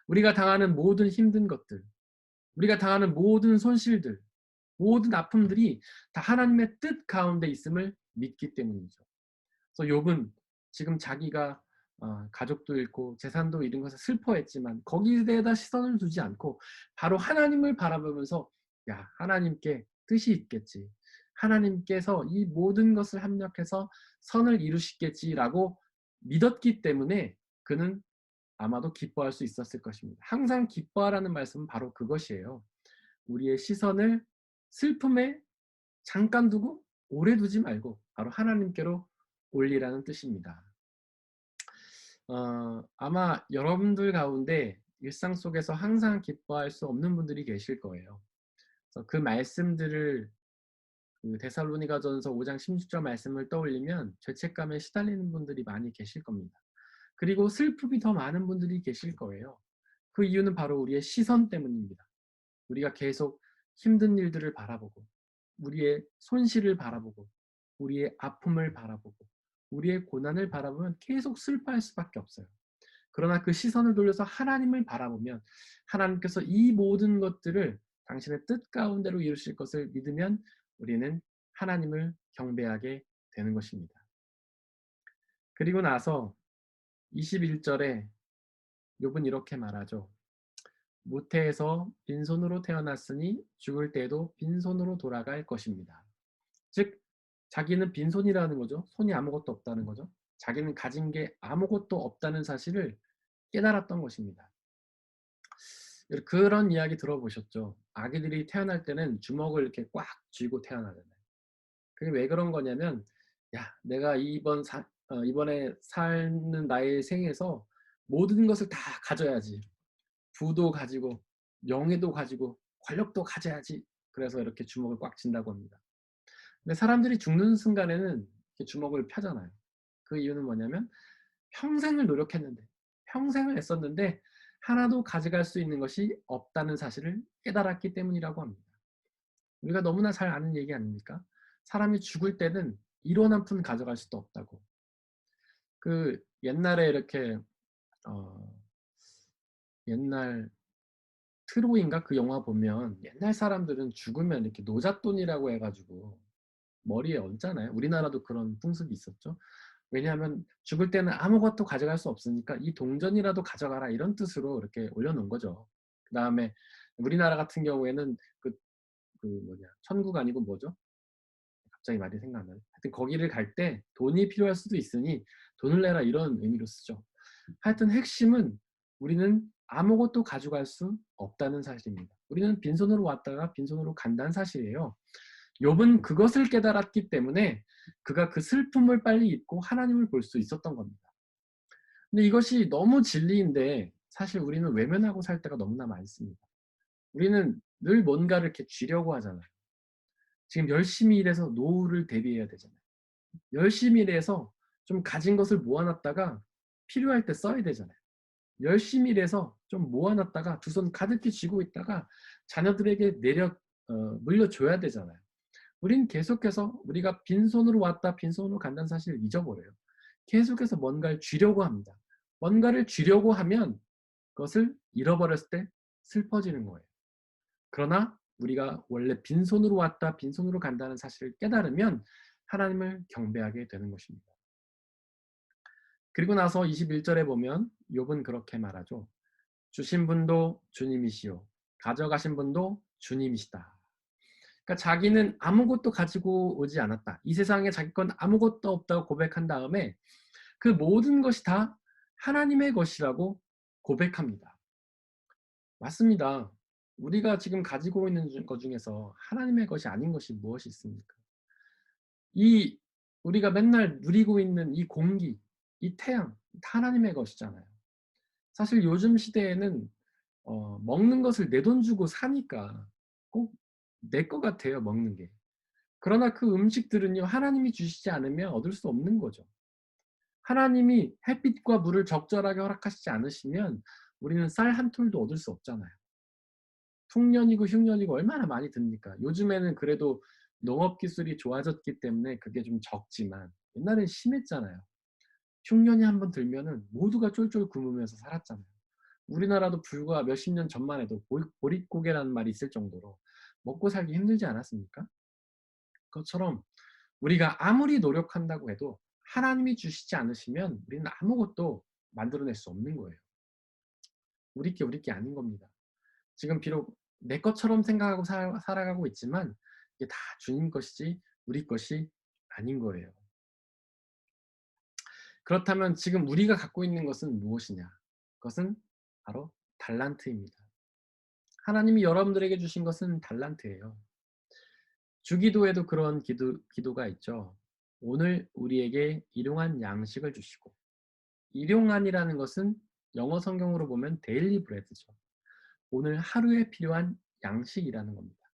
우리가 당하는 모든 힘든 것들, 우리가 당하는 모든 손실들, 모든 아픔들이 다 하나님의 뜻 가운데 있음을 믿기 때문이죠. 그래서 욥은 지금 자기가 가족도 잃고 재산도 잃은 것에 슬퍼했지만 거기에 대해다 시선을 두지 않고 바로 하나님을 바라보면서 야, 하나님께 뜻이 있겠지. 하나님께서 이 모든 것을 합력해서 선을 이루시겠지라고 믿었기 때문에 그는 아마도 기뻐할 수 있었을 것입니다. 항상 기뻐하라는 말씀은 바로 그것이에요. 우리의 시선을 슬픔에 잠깐 두고 오래 두지 말고 바로 하나님께로 올리라는 뜻입니다. 아마 여러분들 가운데 일상 속에서 항상 기뻐할 수 없는 분들이 계실 거예요. 그래서 그 말씀들을 그 데살로니가전서 5장 16절 말씀을 떠올리면 죄책감에 시달리는 분들이 많이 계실 겁니다. 그리고 슬픔이 더 많은 분들이 계실 거예요. 그 이유는 바로 우리의 시선 때문입니다. 우리가 계속 힘든 일들을 바라보고 우리의 손실을 바라보고 우리의 아픔을 바라보고 우리의 고난을 바라보면 계속 슬퍼할 수밖에 없어요. 그러나 그 시선을 돌려서 하나님을 바라보면 하나님께서 이 모든 것들을 당신의 뜻 가운데로 이루실 것을 믿으면 우리는 하나님을 경배하게 되는 것입니다. 그리고 나서 21절에 욥은 이렇게 말하죠. 모태에서 빈손으로 태어났으니 죽을 때도 빈손으로 돌아갈 것입니다. 즉 자기는 빈손이라는 거죠. 손이 아무것도 없다는 거죠. 자기는 가진 게 아무것도 없다는 사실을 깨달았던 것입니다. 그런 이야기 들어보셨죠? 아기들이 태어날 때는 주먹을 이렇게 꽉 쥐고 태어나잖아요. 그게 왜 그런 거냐면 야 내가 이번에 사는 나의 생에서 모든 것을 다 가져야지. 부도 가지고 명예도 가지고 권력도 가져야지. 그래서 이렇게 주먹을 꽉 쥔다고 합니다. 근데 사람들이 죽는 순간에는 이렇게 주먹을 펴잖아요. 그 이유는 뭐냐면 평생을 노력했는데 평생을 애썼는데 하나도 가져갈 수 있는 것이 없다는 사실을 깨달았기 때문이라고 합니다. 우리가 너무나 잘 아는 얘기 아닙니까? 사람이 죽을 때는 1원 한 푼 가져갈 수도 없다고. 그 옛날에 이렇게 어 옛날 트로이인가 그 영화 보면 옛날 사람들은 죽으면 이렇게 노잣돈이라고 해 가지고 머리에 얹잖아요. 우리나라도 그런 풍습이 있었죠. 왜냐하면 죽을 때는 아무것도 가져갈 수 없으니까 "이 동전이라도 가져가라." 이런 뜻으로 이렇게 올려 놓은 거죠. 그다음에 우리나라 같은 경우에는 천국 아니고 뭐죠? 갑자기 말이 생각나네. 하여튼 거기를 갈 때 돈이 필요할 수도 있으니 "돈을 내라." 이런 의미로 쓰죠. 하여튼 핵심은 우리는 아무것도 가져갈 수 없다는 사실입니다. 우리는 빈손으로 왔다가 빈손으로 간다는 사실이에요. 욥은 그것을 깨달았기 때문에 그가 그 슬픔을 빨리 잊고 하나님을 볼 수 있었던 겁니다. 근데 이것이 너무 진리인데 사실 우리는 외면하고 살 때가 너무나 많습니다. 우리는 늘 뭔가를 이렇게 쥐려고 하잖아요. 지금 열심히 일해서 노후를 대비해야 되잖아요. 열심히 일해서 좀 가진 것을 모아 놨다가 필요할 때 써야 되잖아요. 열심히 일해서 좀 모아 놨다가 두 손 가득히 쥐고 있다가 자녀들에게 물려줘야 되잖아요. 우린 계속해서 우리가 빈손으로 왔다 빈손으로 간다는 사실을 잊어버려요. 계속해서 뭔가를 쥐려고 합니다. 뭔가를 쥐려고 하면 그것을 잃어버렸을 때 슬퍼지는 거예요. 그러나 우리가 원래 빈손으로 왔다 빈손으로 간다는 사실을 깨달으면 하나님을 경배하게 되는 것입니다. 그리고 나서 21절에 보면 욥은 그렇게 말하죠. 주신 분도 주님이시요 가져가신 분도 주님이시다. 그러니까 자기는 아무것도 가지고 오지 않았다. 이 세상에 자기 건 아무것도 없다고 고백한 다음에 그 모든 것이 다 하나님의 것이라고 고백합니다. 맞습니다. 우리가 지금 가지고 있는 것 중에서 하나님의 것이 아닌 것이 무엇이 있습니까? 이 우리가 맨날 누리고 있는 이 공기, 이 태양 다 하나님의 것이잖아요. 사실 요즘 시대에는 먹는 것을 내 돈 주고 사니까 꼭 내 것 같아요, 먹는 게. 그러나 그 음식들은요, 하나님이 주시지 않으면 얻을 수 없는 거죠. 하나님이 햇빛과 물을 적절하게 허락하시지 않으시면 우리는 쌀 한 톨도 얻을 수 없잖아요. 풍년이고 흉년이고 얼마나 많이 듭니까? 요즘에는 그래도 농업 기술이 좋아졌기 때문에 그게 좀 적지만 옛날엔 심했잖아요. 흉년이 한번 들면은 모두가 쫄쫄 굶으면서 살았잖아요. 우리나라도 불과 몇십 년 전만 해도 보릿고개라는 말이 있을 정도로 먹고 살기 힘들지 않았습니까? 그것처럼 우리가 아무리 노력한다고 해도 하나님이 주시지 않으시면 우리는 아무것도 만들어낼 수 없는 거예요. 우리 게 아닌 겁니다. 지금 비록 내 것처럼 생각하고 살아가고 있지만 이게 다 주님 것이지 우리 것이 아닌 거예요. 그렇다면 지금 우리가 갖고 있는 것은 무엇이냐? 그것은 바로 달란트입니다. 하나님이 여러분들에게 주신 것은 달란트예요. 주기도에도 그런 기도가 있죠. 오늘 우리에게 일용할 양식을 주시고, 일용한이라는 것은 영어 성경으로 보면 데일리 브레드죠. 오늘 하루에 필요한 양식이라는 겁니다.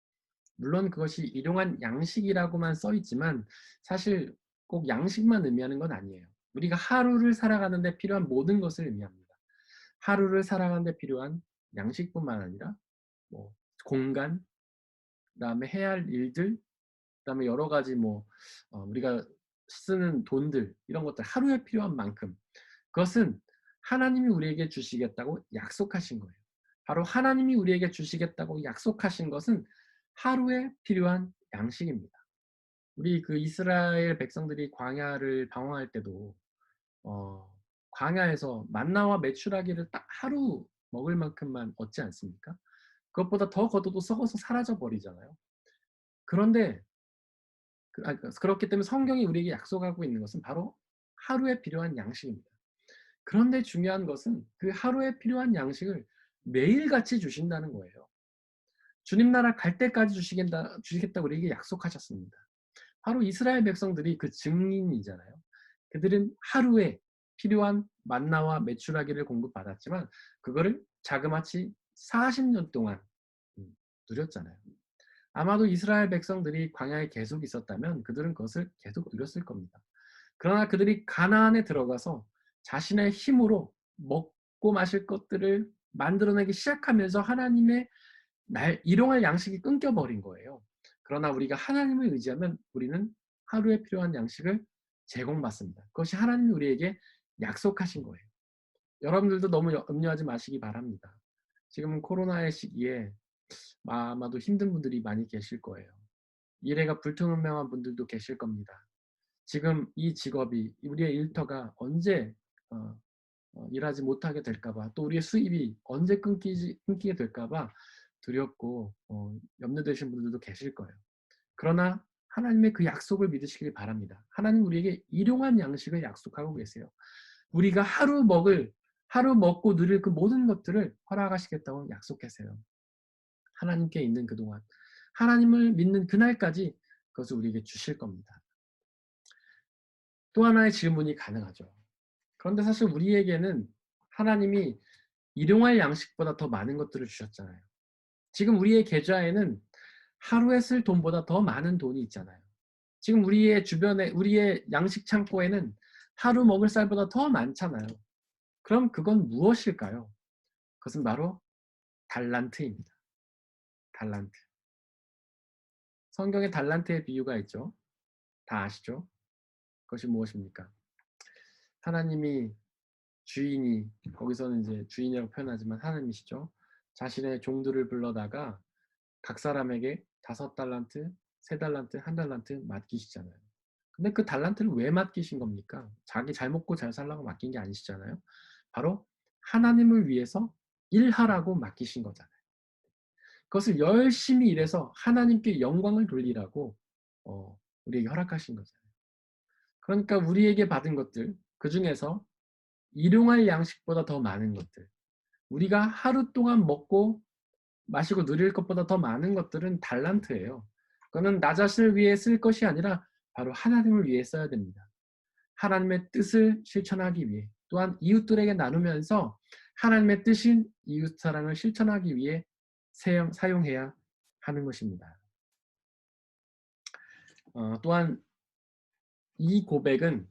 물론 그것이 일용한 양식이라고만 써 있지만 사실 꼭 양식만 의미하는 건 아니에요. 우리가 하루를 살아가는 데 필요한 모든 것을 의미합니다. 하루를 살아가는 데 필요한 양식뿐만 아니라 뭐 공간, 그다음에 해야 할 일들, 그다음에 여러 가지 우리가 쓰는 돈들 이런 것들 하루에 필요한 만큼 그것은 하나님이 우리에게 주시겠다고 약속하신 거예요. 바로 하나님이 우리에게 주시겠다고 약속하신 것은 하루에 필요한 양식입니다. 우리 그 이스라엘 백성들이 광야를 방황할 때도 광야에서 만나와 메추라기를 딱 하루 먹을 만큼만 얻지 않습니까? 그것보다 더 걷어도 썩어서 사라져 버리잖아요. 그런데 그렇기 때문에 성경이 우리에게 약속하고 있는 것은 바로 하루에 필요한 양식입니다. 그런데 중요한 것은 그 하루에 필요한 양식을 매일같이 주신다는 거예요. 주님 나라 갈 때까지 주시겠다고 우리에게 약속하셨습니다. 바로 이스라엘 백성들이 그 증인이잖아요. 그들은 하루에 필요한 만나와 메추라기를 공급받았지만 그거를 자그마치 40년 동안 누렸잖아요. 아마도 이스라엘 백성들이 광야에 계속 있었다면 그들은 그것을 계속 누렸을 겁니다. 그러나 그들이 가나안에 들어가서 자신의 힘으로 먹고 마실 것들을 만들어내기 시작하면서 하나님의 일용할 양식이 끊겨버린 거예요. 그러나 우리가 하나님을 의지하면 우리는 하루에 필요한 양식을 제공받습니다. 그것이 하나님이 우리에게 약속하신 거예요. 여러분들도 너무 염려하지 마시기 바랍니다. 지금 코로나의 시기에 아마도 힘든 분들이 많이 계실 거예요. 미래가 불투명한 분들도 계실 겁니다. 지금 이 직업이 우리의 일터가 언제 일하지 못하게 될까봐 또 우리의 수입이 언제 끊기게 될까봐 두렵고 염려되신 분들도 계실 거예요. 그러나 하나님의 그 약속을 믿으시길 바랍니다. 하나님 우리에게 일용한 양식을 약속하고 계세요. 우리가 하루 먹고 누릴 그 모든 것들을 허락하시겠다고 약속하세요. 하나님께 있는 그동안 하나님을 믿는 그날까지 그것을 우리에게 주실 겁니다. 또 하나의 질문이 가능하죠. 그런데 사실 우리에게는 하나님이 일용할 양식보다 더 많은 것들을 주셨잖아요. 지금 우리의 계좌에는 하루에 쓸 돈보다 더 많은 돈이 있잖아요. 지금 우리의 주변에 우리의 양식 창고에는 하루 먹을 쌀보다 더 많잖아요. 그럼 그건 무엇일까요? 그것은 바로 달란트입니다. 달란트. 성경에 달란트의 비유가 있죠. 다 아시죠? 그것이 무엇입니까? 하나님이 주인이 거기서는 이제 주인이라고 표현하지만 하나님이시죠. 자신의 종들을 불러다가 각 사람에게 5달란트, 3달란트, 1달란트 맡기시잖아요. 근데 그 달란트를 왜 맡기신 겁니까? 자기 잘 먹고 잘 살라고 맡긴 게 아니시잖아요. 바로 하나님을 위해서 일하라고 맡기신 거잖아요. 그것을 열심히 일해서 하나님께 영광을 돌리라고 우리에게 허락하신 거잖아요. 그러니까 우리에게 받은 것들, 그 중에서 일용할 양식보다 더 많은 것들, 우리가 하루 동안 먹고 마시고 누릴 것보다 더 많은 것들은 달란트예요. 그거는 나 자신을 위해 쓸 것이 아니라 바로 하나님을 위해 써야 됩니다. 하나님의 뜻을 실천하기 위해, 또한 이웃들에게 나누면서 하나님의 뜻인 이웃 사랑을 실천하기 위해 사용해야 하는 것입니다. 또한 이 고백은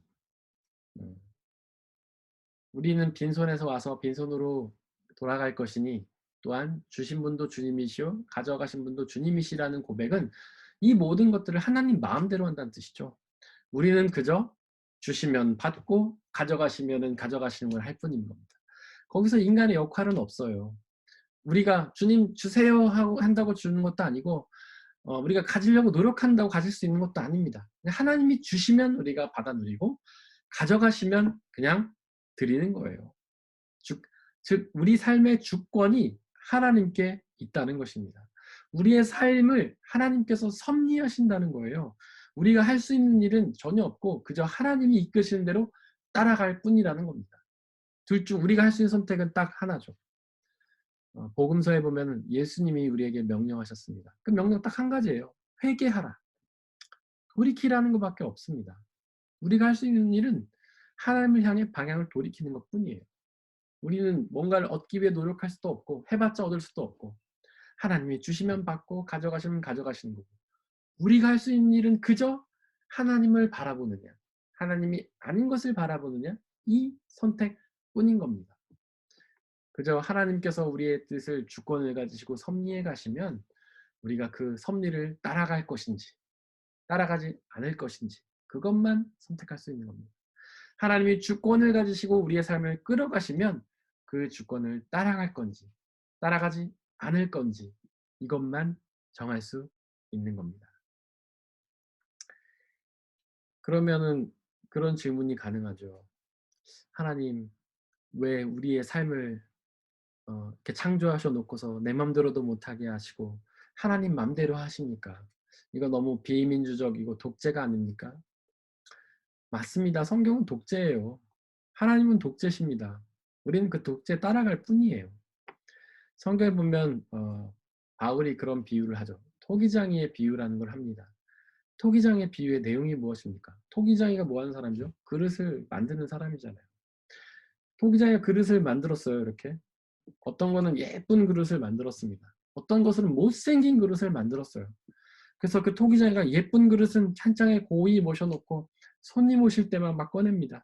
우리는 빈손에서 와서 빈손으로 돌아갈 것이니 또한 주신 분도 주님이시오 가져가신 분도 주님이시라는 고백은 이 모든 것들을 하나님 마음대로 한다는 뜻이죠. 우리는 그저 주시면 받고 가져가시면 가져가시는 걸 할 뿐인 겁니다. 거기서 인간의 역할은 없어요. 우리가 주님 주세요 하고 한다고 주는 것도 아니고 우리가 가지려고 노력한다고 가질 수 있는 것도 아닙니다. 하나님이 주시면 우리가 받아 누리고 가져가시면 그냥 드리는 거예요. 즉 우리 삶의 주권이 하나님께 있다는 것입니다. 우리의 삶을 하나님께서 섭리하신다는 거예요. 우리가 할 수 있는 일은 전혀 없고 그저 하나님이 이끄시는 대로 따라갈 뿐이라는 겁니다. 둘 중 우리가 할 수 있는 선택은 딱 하나죠. 복음서에 보면 예수님이 우리에게 명령하셨습니다. 그 명령 딱 한 가지예요. 회개하라. 돌이키라는 것밖에 없습니다. 우리가 할 수 있는 일은 하나님을 향해 방향을 돌이키는 것뿐이에요. 우리는 뭔가를 얻기 위해 노력할 수도 없고 해봤자 얻을 수도 없고 하나님이 주시면 받고 가져가시면 가져가시는 거고 우리가 할 수 있는 일은 그저 하나님을 바라보느냐 하나님이 아닌 것을 바라보느냐 이 선택뿐인 겁니다. 그저 하나님께서 우리의 뜻을 주권을 가지시고 섭리해 가시면 우리가 그 섭리를 따라갈 것인지 따라가지 않을 것인지 그것만 선택할 수 있는 겁니다. 하나님이 주권을 가지시고 우리의 삶을 끌어가시면 그 주권을 따라갈 건지 따라가지 않을 건지 이것만 정할 수 있는 겁니다. 그러면은 그런 질문이 가능하죠. 하나님 왜 우리의 삶을 이렇게 창조하셔 놓고서 내 맘대로도 못하게 하시고 하나님 맘대로 하십니까? 이거 너무 비민주적이고 독재가 아닙니까? 맞습니다. 성경은 독재예요. 하나님은 독재십니다. 우리는 그 독재에 따라갈 뿐이에요. 성경에 보면 바울이 그런 비유를 하죠. 토기장이의 비유라는 걸 합니다. 토기장의 비유의 내용이 무엇입니까? 토기장이가 뭐 하는 사람이죠? 그릇을 만드는 사람이잖아요. 토기장이가 그릇을 만들었어요. 이렇게. 어떤 거는 예쁜 그릇을 만들었습니다. 어떤 것은 못생긴 그릇을 만들었어요. 그래서 그 토기장이가 예쁜 그릇은 한 장에 고이 모셔놓고 손님 오실 때만 막 꺼냅니다.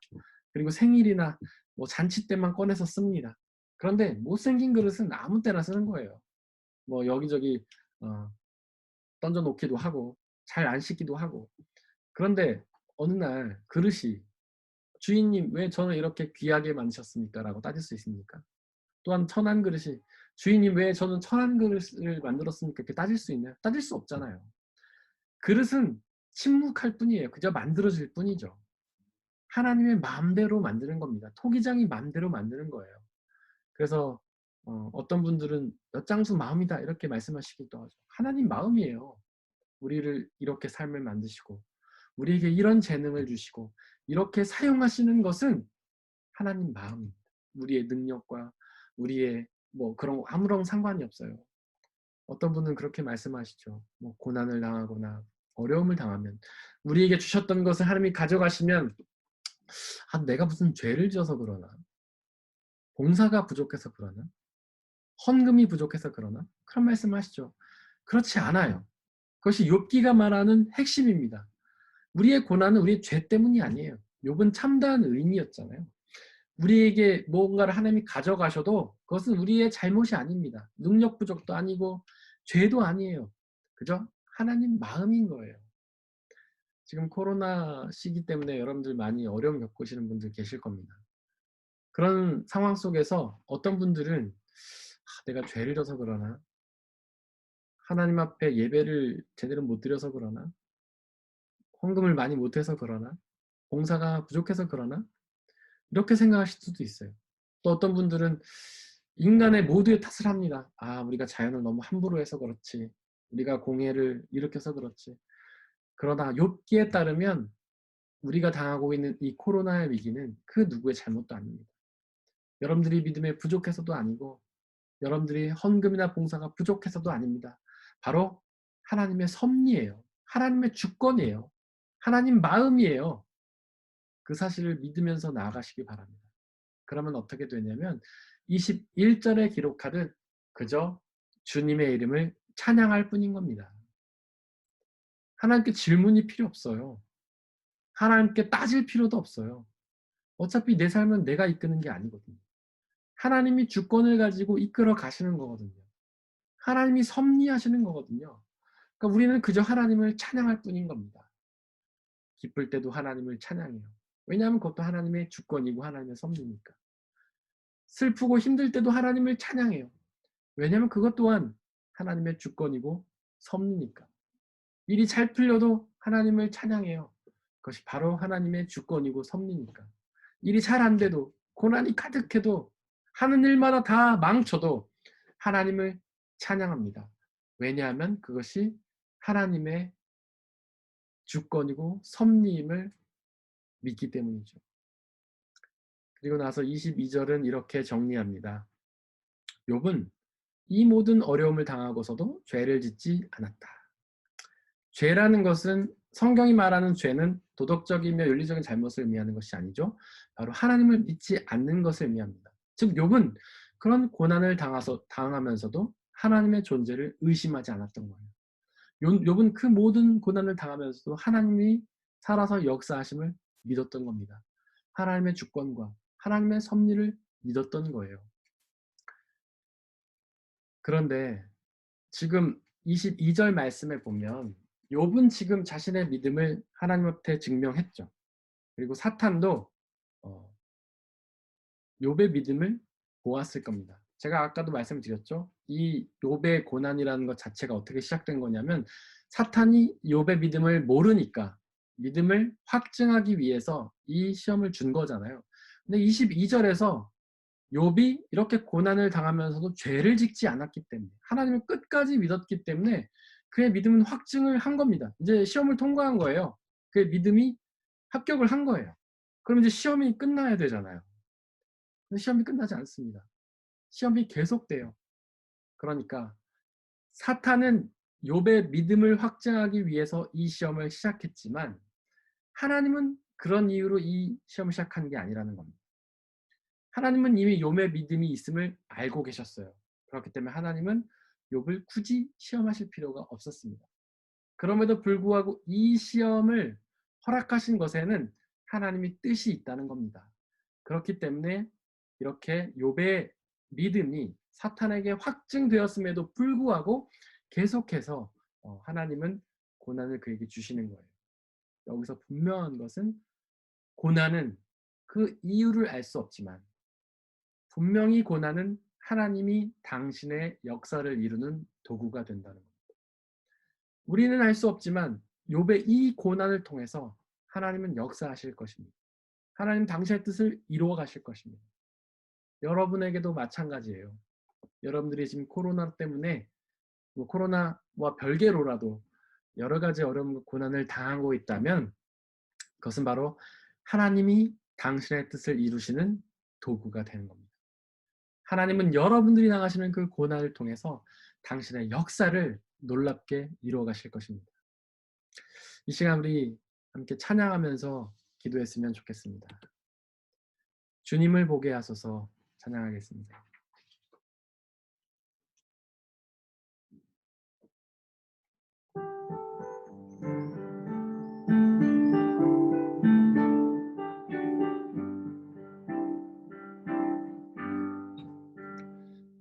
그리고 생일이나 뭐 잔치 때만 꺼내서 씁니다. 그런데 못생긴 그릇은 아무 때나 쓰는 거예요. 뭐 여기저기 던져 놓기도 하고 잘 안 씻기도 하고. 그런데 어느 날 그릇이 주인님 왜 저는 이렇게 귀하게 만드셨습니까? 라고 따질 수 있습니까? 또한 천한 그릇이 주인님 왜 저는 천한 그릇을 만들었습니까? 이렇게 따질 수 있나요? 따질 수 없잖아요. 그릇은 침묵할 뿐이에요. 그저 만들어질 뿐이죠. 하나님의 마음대로 만드는 겁니다. 토기장이 마음대로 만드는 거예요. 그래서 어떤 분들은 엿장수 마음이다 이렇게 말씀하시기도 하죠. 하나님 마음이에요. 우리를 이렇게 삶을 만드시고 우리에게 이런 재능을 주시고 이렇게 사용하시는 것은 하나님 마음입니다. 우리의 능력과 우리의 뭐 그런 거 아무런 상관이 없어요. 어떤 분은 그렇게 말씀하시죠. 뭐 고난을 당하거나 어려움을 당하면 우리에게 주셨던 것을 하나님이 가져가시면 내가 무슨 죄를 지어서 그러나 봉사가 부족해서 그러나 헌금이 부족해서 그러나 그런 말씀을 하시죠. 그렇지 않아요. 그것이 욥기가 말하는 핵심입니다. 우리의 고난은 우리의 죄 때문이 아니에요. 욥은 참다한 의인이었잖아요. 우리에게 뭔가를 하나님이 가져가셔도 그것은 우리의 잘못이 아닙니다. 능력 부족도 아니고 죄도 아니에요. 그죠? 하나님 마음인 거예요. 지금 코로나 시기 때문에 여러분들 많이 어려움 겪으시는 분들 계실 겁니다. 그런 상황 속에서 어떤 분들은 내가 죄를 져서 그러나 하나님 앞에 예배를 제대로 못 드려서 그러나 헌금을 많이 못해서 그러나 봉사가 부족해서 그러나 이렇게 생각하실 수도 있어요. 또 어떤 분들은 인간의 모두의 탓을 합니다. 우리가 자연을 너무 함부로 해서 그렇지. 우리가 공해를 일으켜서 그렇지. 그러나 욥기에 따르면 우리가 당하고 있는 이 코로나의 위기는 그 누구의 잘못도 아닙니다. 여러분들이 믿음에 부족해서도 아니고 여러분들이 헌금이나 봉사가 부족해서도 아닙니다. 바로 하나님의 섭리예요. 하나님의 주권이에요. 하나님 마음이에요. 그 사실을 믿으면서 나아가시기 바랍니다. 그러면 어떻게 되냐면 21절에 기록하듯 그저 주님의 이름을 찬양할 뿐인 겁니다. 하나님께 질문이 필요 없어요. 하나님께 따질 필요도 없어요. 어차피 내 삶은 내가 이끄는 게 아니거든요. 하나님이 주권을 가지고 이끌어 가시는 거거든요. 하나님이 섭리하시는 거거든요. 그러니까 우리는 그저 하나님을 찬양할 뿐인 겁니다. 기쁠 때도 하나님을 찬양해요. 왜냐하면 그것도 하나님의 주권이고 하나님의 섭리니까. 슬프고 힘들 때도 하나님을 찬양해요. 왜냐하면 그것 또한 하나님의 주권이고 섭리니까. 일이 잘 풀려도 하나님을 찬양해요. 그것이 바로 하나님의 주권이고 섭리니까. 일이 잘 안 돼도 고난이 가득해도 하는 일마다 다 망쳐도 하나님을 찬양합니다. 왜냐하면 그것이 하나님의 주권이고 섭리임을 믿기 때문이죠. 그리고 나서 22절은 이렇게 정리합니다. 욥은 이 모든 어려움을 당하고서도 죄를 짓지 않았다. 죄라는 것은 성경이 말하는 죄는 도덕적이며 윤리적인 잘못을 의미하는 것이 아니죠. 바로 하나님을 믿지 않는 것을 의미합니다. 즉 욥은 그런 고난을 당하면서도 하나님의 존재를 의심하지 않았던 거예요. 욥은 그 모든 고난을 당하면서도 하나님이 살아서 역사하심을 믿었던 겁니다. 하나님의 주권과 하나님의 섭리를 믿었던 거예요. 그런데 지금 22절 말씀에 보면 욥은 지금 자신의 믿음을 하나님 앞에 증명했죠. 그리고 사탄도 욥의 믿음을 보았을 겁니다. 제가 아까도 말씀드렸죠. 이 욥의 고난이라는 것 자체가 어떻게 시작된 거냐면 사탄이 욥의 믿음을 모르니까 믿음을 확증하기 위해서 이 시험을 준 거잖아요. 근데 22절에서 욥이 이렇게 고난을 당하면서도 죄를 짓지 않았기 때문에 하나님을 끝까지 믿었기 때문에 그의 믿음은 확증을 한 겁니다. 이제 시험을 통과한 거예요. 그의 믿음이 합격을 한 거예요. 그럼 이제 시험이 끝나야 되잖아요. 근데 시험이 끝나지 않습니다. 시험이 계속돼요. 그러니까 사탄은 욥의 믿음을 확증하기 위해서 이 시험을 시작했지만 하나님은 그런 이유로 이 시험을 시작한 게 아니라는 겁니다. 하나님은 이미 욥의 믿음이 있음을 알고 계셨어요. 그렇기 때문에 하나님은 욥을 굳이 시험하실 필요가 없었습니다. 그럼에도 불구하고 이 시험을 허락하신 것에는 하나님이 뜻이 있다는 겁니다. 그렇기 때문에 이렇게 욥의 믿음이 사탄에게 확증되었음에도 불구하고 계속해서 하나님은 고난을 그에게 주시는 거예요. 여기서 분명한 것은 고난은 그 이유를 알 수 없지만 분명히 고난은 하나님이 당신의 역사를 이루는 도구가 된다는 겁니다. 우리는 알 수 없지만 욥의 이 고난을 통해서 하나님은 역사하실 것입니다. 하나님 당신의 뜻을 이루어 가실 것입니다. 여러분에게도 마찬가지예요. 여러분들이 지금 코로나 때문에 코로나와 별개로라도 여러 가지 어려움, 고난을 당하고 있다면 그것은 바로 하나님이 당신의 뜻을 이루시는 도구가 되는 겁니다. 하나님은 여러분들이 당하시는 그 고난을 통해서 당신의 역사를 놀랍게 이루어 가실 것입니다. 이 시간 우리 함께 찬양하면서 기도했으면 좋겠습니다. 주님을 보게 하소서. 찬양하겠습니다.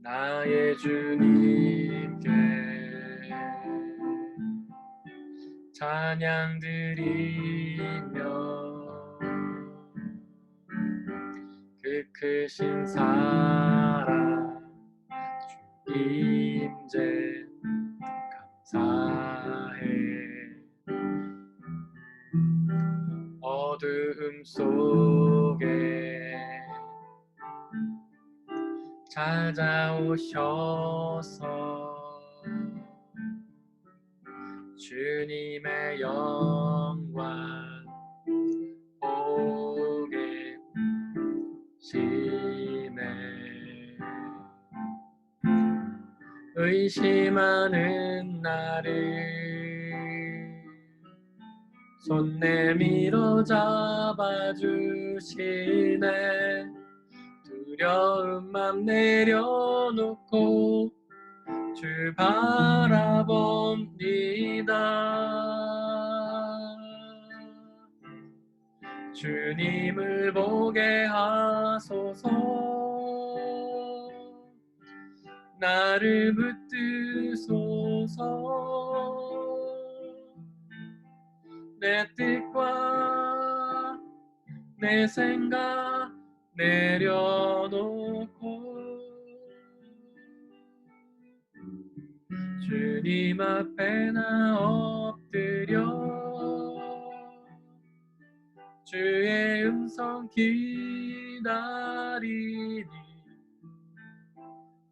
나의 주님께 찬양 드리며 그 크신 사랑 주님제 감사해. 어두움 속에 찾아오셔서 주님의 영광 보게 시네. 의심하는 나를 손 내밀어 잡아주시네. 두려움만 내려놓고 주 바라봅니다. 주님을 보게 하소서. 나를 붙드소서. 내 뜻과 내 생각 내려놓고 주님 앞에 나 엎드려 주의 음성 기다리니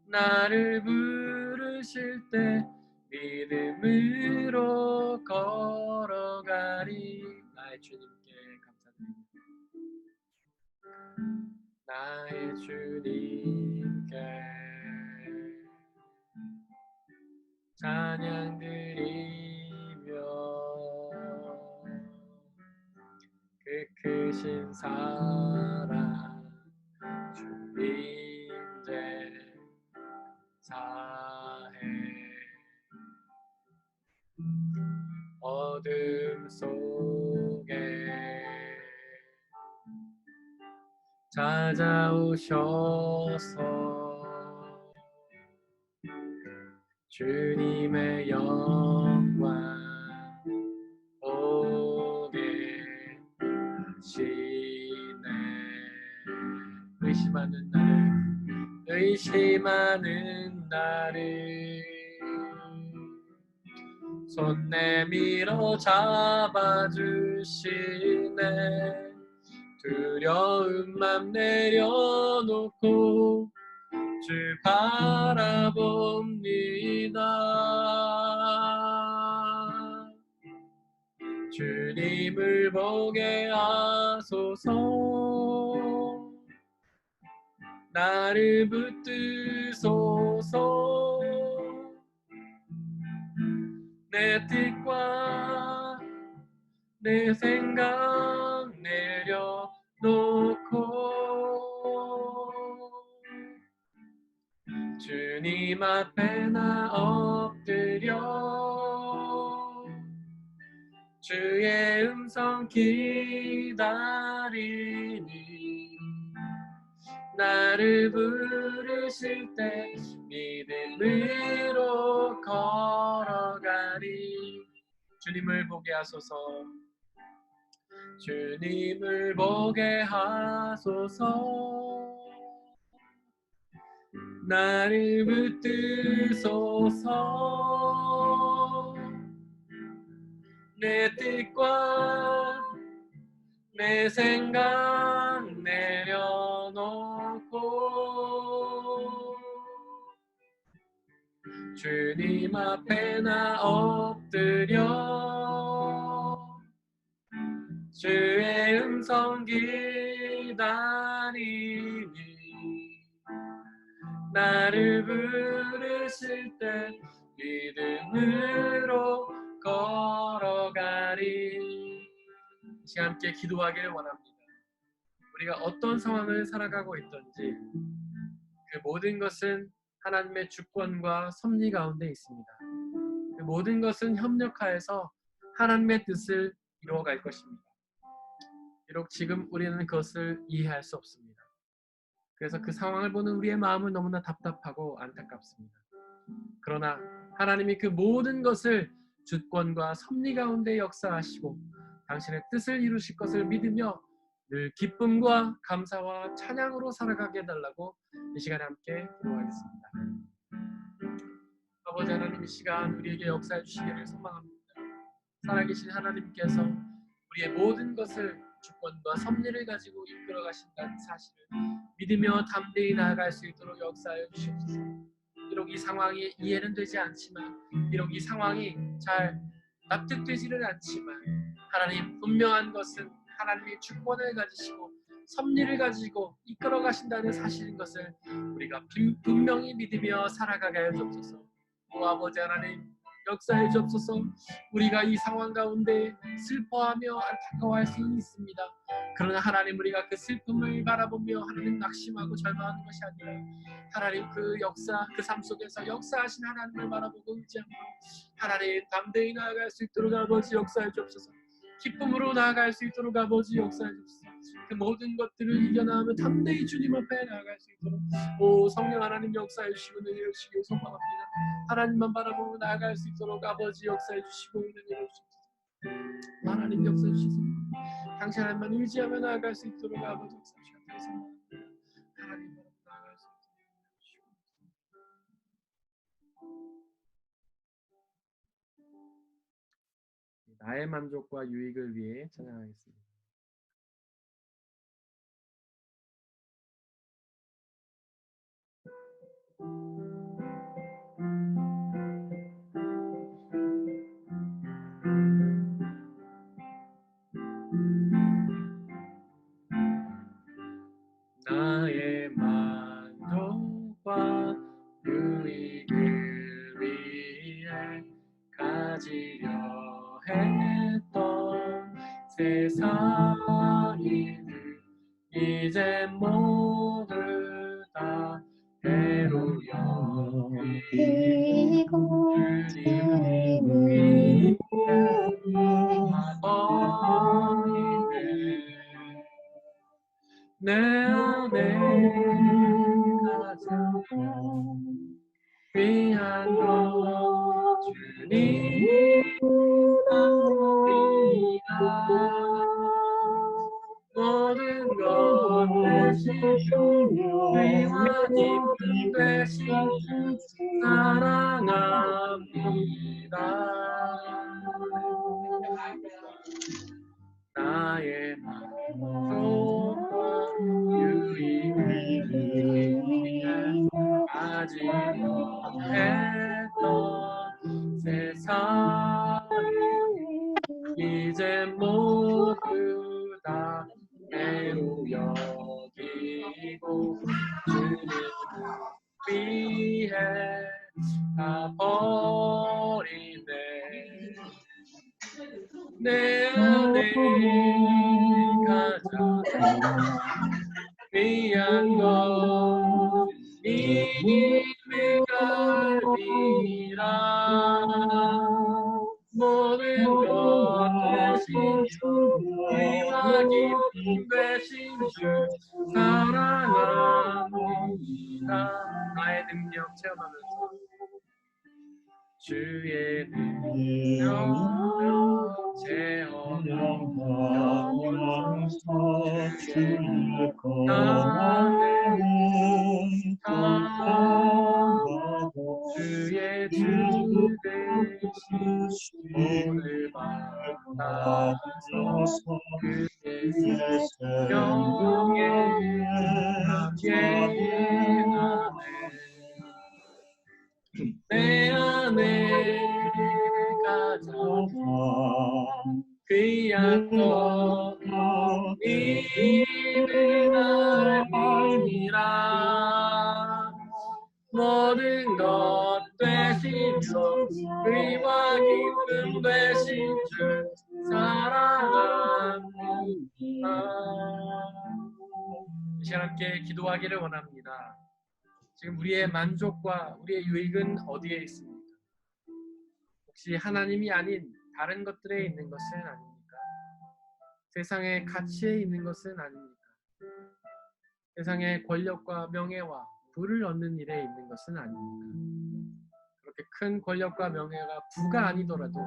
나를 부르실 때 믿음으로 걸어가리. 나의 주님께 감사드립니다. 나의 주님께 찬양 드리며 그 크신 사랑 주님제 사해. 어둠 속에 찾아오셔서 주님의 영광 보게 하시네. 의심하는 나를 손 내밀어 잡아주시네. 두려움만 내려놓고 주 바라봅니다. 주님을 보게 하소서. 나를 붙드소서. 내 뜻과 내 생각 내려놓고 주님 앞에 나 엎드려 주의 음성 기다리니 나를 부르실 때 믿음으로 걸어가리. 주님을 보게 하소서. 주님을 보게 하소서. 나를 붙드소서. 내 뜻과 내 생각 내려놓고 주님 앞에 나 엎드려 주의 음성 기다리니 나를 부르실 때 믿음으로 걸어가리. 함께 기도하기를 원합니다. 우리가 어떤 상황을 살아가고 있든지 그 모든 것은 하나님의 주권과 섭리 가운데 있습니다. 그 모든 것은 협력하여서 하나님의 뜻을 이루어갈 것입니다. 비록 지금 우리는 그것을 이해할 수 없습니다. 그래서 그 상황을 보는 우리의 마음은 너무나 답답하고 안타깝습니다. 그러나 하나님이 그 모든 것을 주권과 섭리 가운데 역사하시고 당신의 뜻을 이루실 것을 믿으며 늘 기쁨과 감사와 찬양으로 살아가게 해달라고 이 시간에 함께 기도하겠습니다. 아버지 하나님, 이 시간 우리에게 역사해 주시기를 소망합니다. 살아계신 하나님께서 우리의 모든 것을 주권과 섭리를 가지고 이끌어 가신다는 사실을 믿으며 담대히 나아갈 수 있도록 역사하여 주시옵소서. 비록 이 상황이 이해는 되지 않지만, 비록 이 상황이 잘 납득되지는 않지만, 하나님 분명한 것은 하나님이 주권을 가지시고 섭리를 가지고 이끌어 가신다는 사실인 것을 우리가 분명히 믿으며 살아가게 하여 주옵소서. 오 아버지 하나님, 역사해 주옵소서. 우리가 이 상황 가운데 슬퍼하며 안타까워할 수는 있습니다. 그러나 하나님, 우리가 그 슬픔을 바라보며 하나님 낙심하고 절망하는 것이 아니라 하나님 그 역사, 그 삶 속에서 역사하신 하나님을 바라보고 의지하며 하나님 담대히 나아갈 수 있도록 아버지 역사해 주옵소서. 기쁨으로 나아갈 수 있도록 아버지 역사해 주옵소서. 그 모든 것들을 이겨나가며 담대히 주님 앞에 나아갈 수 있도록 오 성령 하나님 역사해 주시고 은혜해 주시길 소망합니다. 하나님만 바라보고 나아갈 수 있도록 아버지 역사해 주시고 은혜해 주옵소서. 하나님 역사해 주시소. 당신 하나님만 의지하며 나아갈 수 있도록 아버지 역사해 주옵소서. 하나님 바라보고 나아갈 수 있도록 나의 만족과 유익을 위해 찬양하겠습니다. 나의 만족과 유익을 위해 가지려 했던 세상 일들 이제 모두 다 배로 여기고 주님을 위해 버리네. 내 안에 가장 귀한 것 주님이라. 모든 것 되시며 위와 기쁨 되신 사랑합니다. 나의 만족과 유익을 위해 가지려 했던 세상이 이제 모두 다 배로 여기고 주님을 위해 다 버리네. 안에 가장 귀한 것 이미가 아니라 모든 것 되시며 의와 기쁨 되신 주 사랑합니다. 나의 능력 체험하면서 주의 능력 체험하면서 주의 평안을 당하고 주의 주 되심을 받아서 그의 생명에 함께하네. 내 안에 가장 귀한 것 이는 아니라 모든 것 되시며 의와 기쁨 되신 주 사랑합니다. 이 시간 함께 기도하기를 원합니다. 지금 우리의 만족과 우리의 유익은 어디에 있습니까? 혹시 하나님이 아닌 다른 것들에 있는 것은 아닙니까? 세상의 가치에 있는 것은 아닙니까? 세상의 권력과 명예와 부를 얻는 일에 있는 것은 아닙니까? 그렇게 큰 권력과 명예가 부가 아니더라도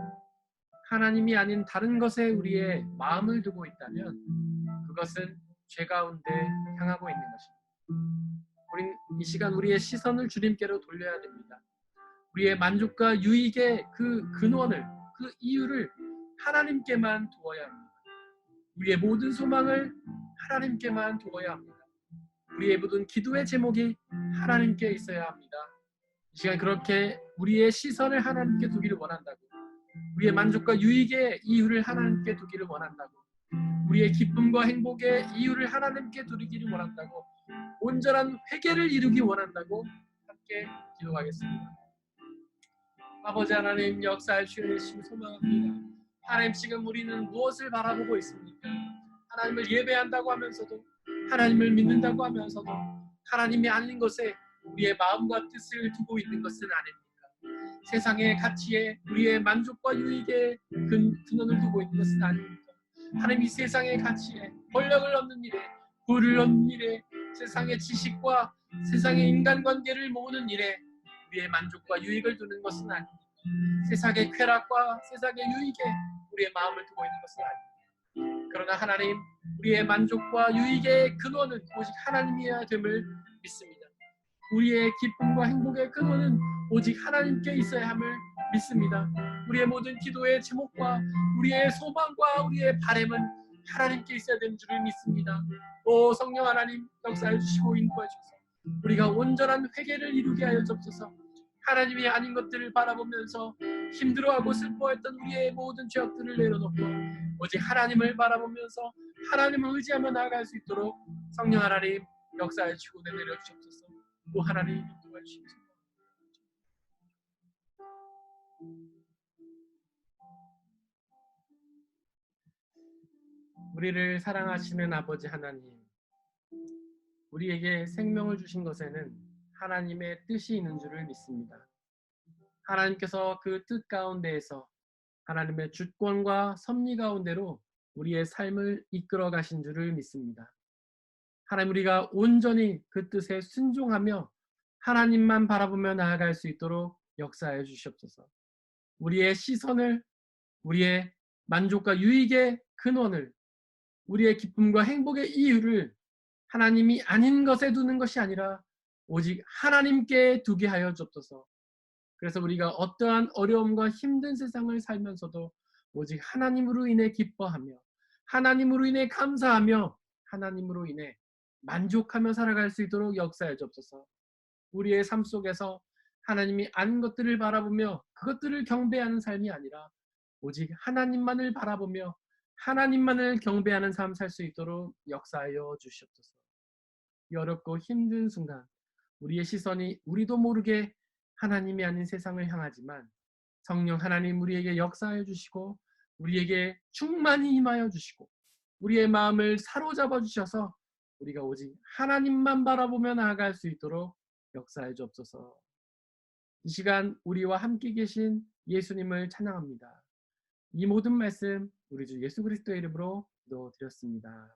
하나님이 아닌 다른 것에 우리의 마음을 두고 있다면 그것은 죄 가운데 향하고 있는 것입니다. 우린 이 시간 우리의 시선을 주님께로 돌려야 됩니다. 우리의 만족과 유익의 그 근원을, 그 이유를 하나님께만 두어야 합니다. 우리의 모든 소망을 하나님께만 두어야 합니다. 우리의 모든 기도의 제목이 하나님께 있어야 합니다. 이 시간 그렇게 우리의 시선을 하나님께 두기를 원한다고, 우리의 만족과 유익의 이유를 하나님께 두기를 원한다고, 우리의 기쁨과 행복의 이유를 하나님께 두기를 원한다고, 온전한 회개를 이루기 원한다고 함께 기도하겠습니다. 아버지 하나님, 역사할 주의 심 소망합니다. 하나님, 지금 우리는 무엇을 바라보고 있습니까? 하나님을 예배한다고 하면서도, 하나님을 믿는다고 하면서도 하나님이 아닌 것에 우리의 마음과 뜻을 두고 있는 것은 아닙니까? 세상의 가치에 우리의 만족과 유익의 근원을 두고 있는 것은 아닙니까? 하나님, 이 세상의 가치에 권력을 얻는 일에, 부를 얻는 일에, 세상의 지식과 세상의 인간관계를 모으는 일에 우리의 만족과 유익을 두는 것은 아닙니다. 세상의 쾌락과 세상의 유익에 우리의 마음을 두고 있는 것은 아닙니다. 그러나 하나님, 우리의 만족과 유익의 근원은 오직 하나님이어야 됨을 믿습니다. 우리의 기쁨과 행복의 근원은 오직 하나님께 있어야 함을 믿습니다. 우리의 모든 기도의 제목과 우리의 소망과 우리의 바람은 하나님께 있어야 되는 줄을 믿습니다. 오 성령 하나님, 역사해 주시고 인도해 주셔서 우리가 온전한 회개를 이루게 하여 주옵소서. 하나님이 아닌 것들을 바라보면서 힘들어하고 슬퍼했던 우리의 모든 죄악들을 내려놓고 오직 하나님을 바라보면서 하나님을 의지하며 나아갈 수 있도록 성령 하나님 역사해 주시고 내려 주옵소서. 또 하나님 인도해 주옵소서. 우리를 사랑하시는 아버지 하나님, 우리에게 생명을 주신 것에는 하나님의 뜻이 있는 줄을 믿습니다. 하나님께서 그 뜻 가운데에서 하나님의 주권과 섭리 가운데로 우리의 삶을 이끌어 가신 줄을 믿습니다. 하나님, 우리가 온전히 그 뜻에 순종하며 하나님만 바라보며 나아갈 수 있도록 역사해 주시옵소서. 우리의 시선을, 우리의 만족과 유익의 근원을, 우리의 기쁨과 행복의 이유를 하나님이 아닌 것에 두는 것이 아니라 오직 하나님께 두게 하여 주옵소서. 그래서 우리가 어떠한 어려움과 힘든 세상을 살면서도 오직 하나님으로 인해 기뻐하며 하나님으로 인해 감사하며 하나님으로 인해 만족하며 살아갈 수 있도록 역사해 주옵소서. 우리의 삶 속에서 하나님이 아닌 것들을 바라보며 그것들을 경배하는 삶이 아니라 오직 하나님만을 바라보며 하나님만을 경배하는 삶 살 수 있도록 역사하여 주시옵소서. 이 어렵고 힘든 순간 우리의 시선이 우리도 모르게 하나님이 아닌 세상을 향하지만 성령 하나님 우리에게 역사해 주시고 우리에게 충만히 임하여 주시고 우리의 마음을 사로잡아 주셔서 우리가 오직 하나님만 바라보며 나아갈 수 있도록 역사해 주옵소서. 이 시간 우리와 함께 계신 예수님을 찬양합니다. 이 모든 말씀 우리 주 예수 그리스도의 이름으로 기도드렸습니다.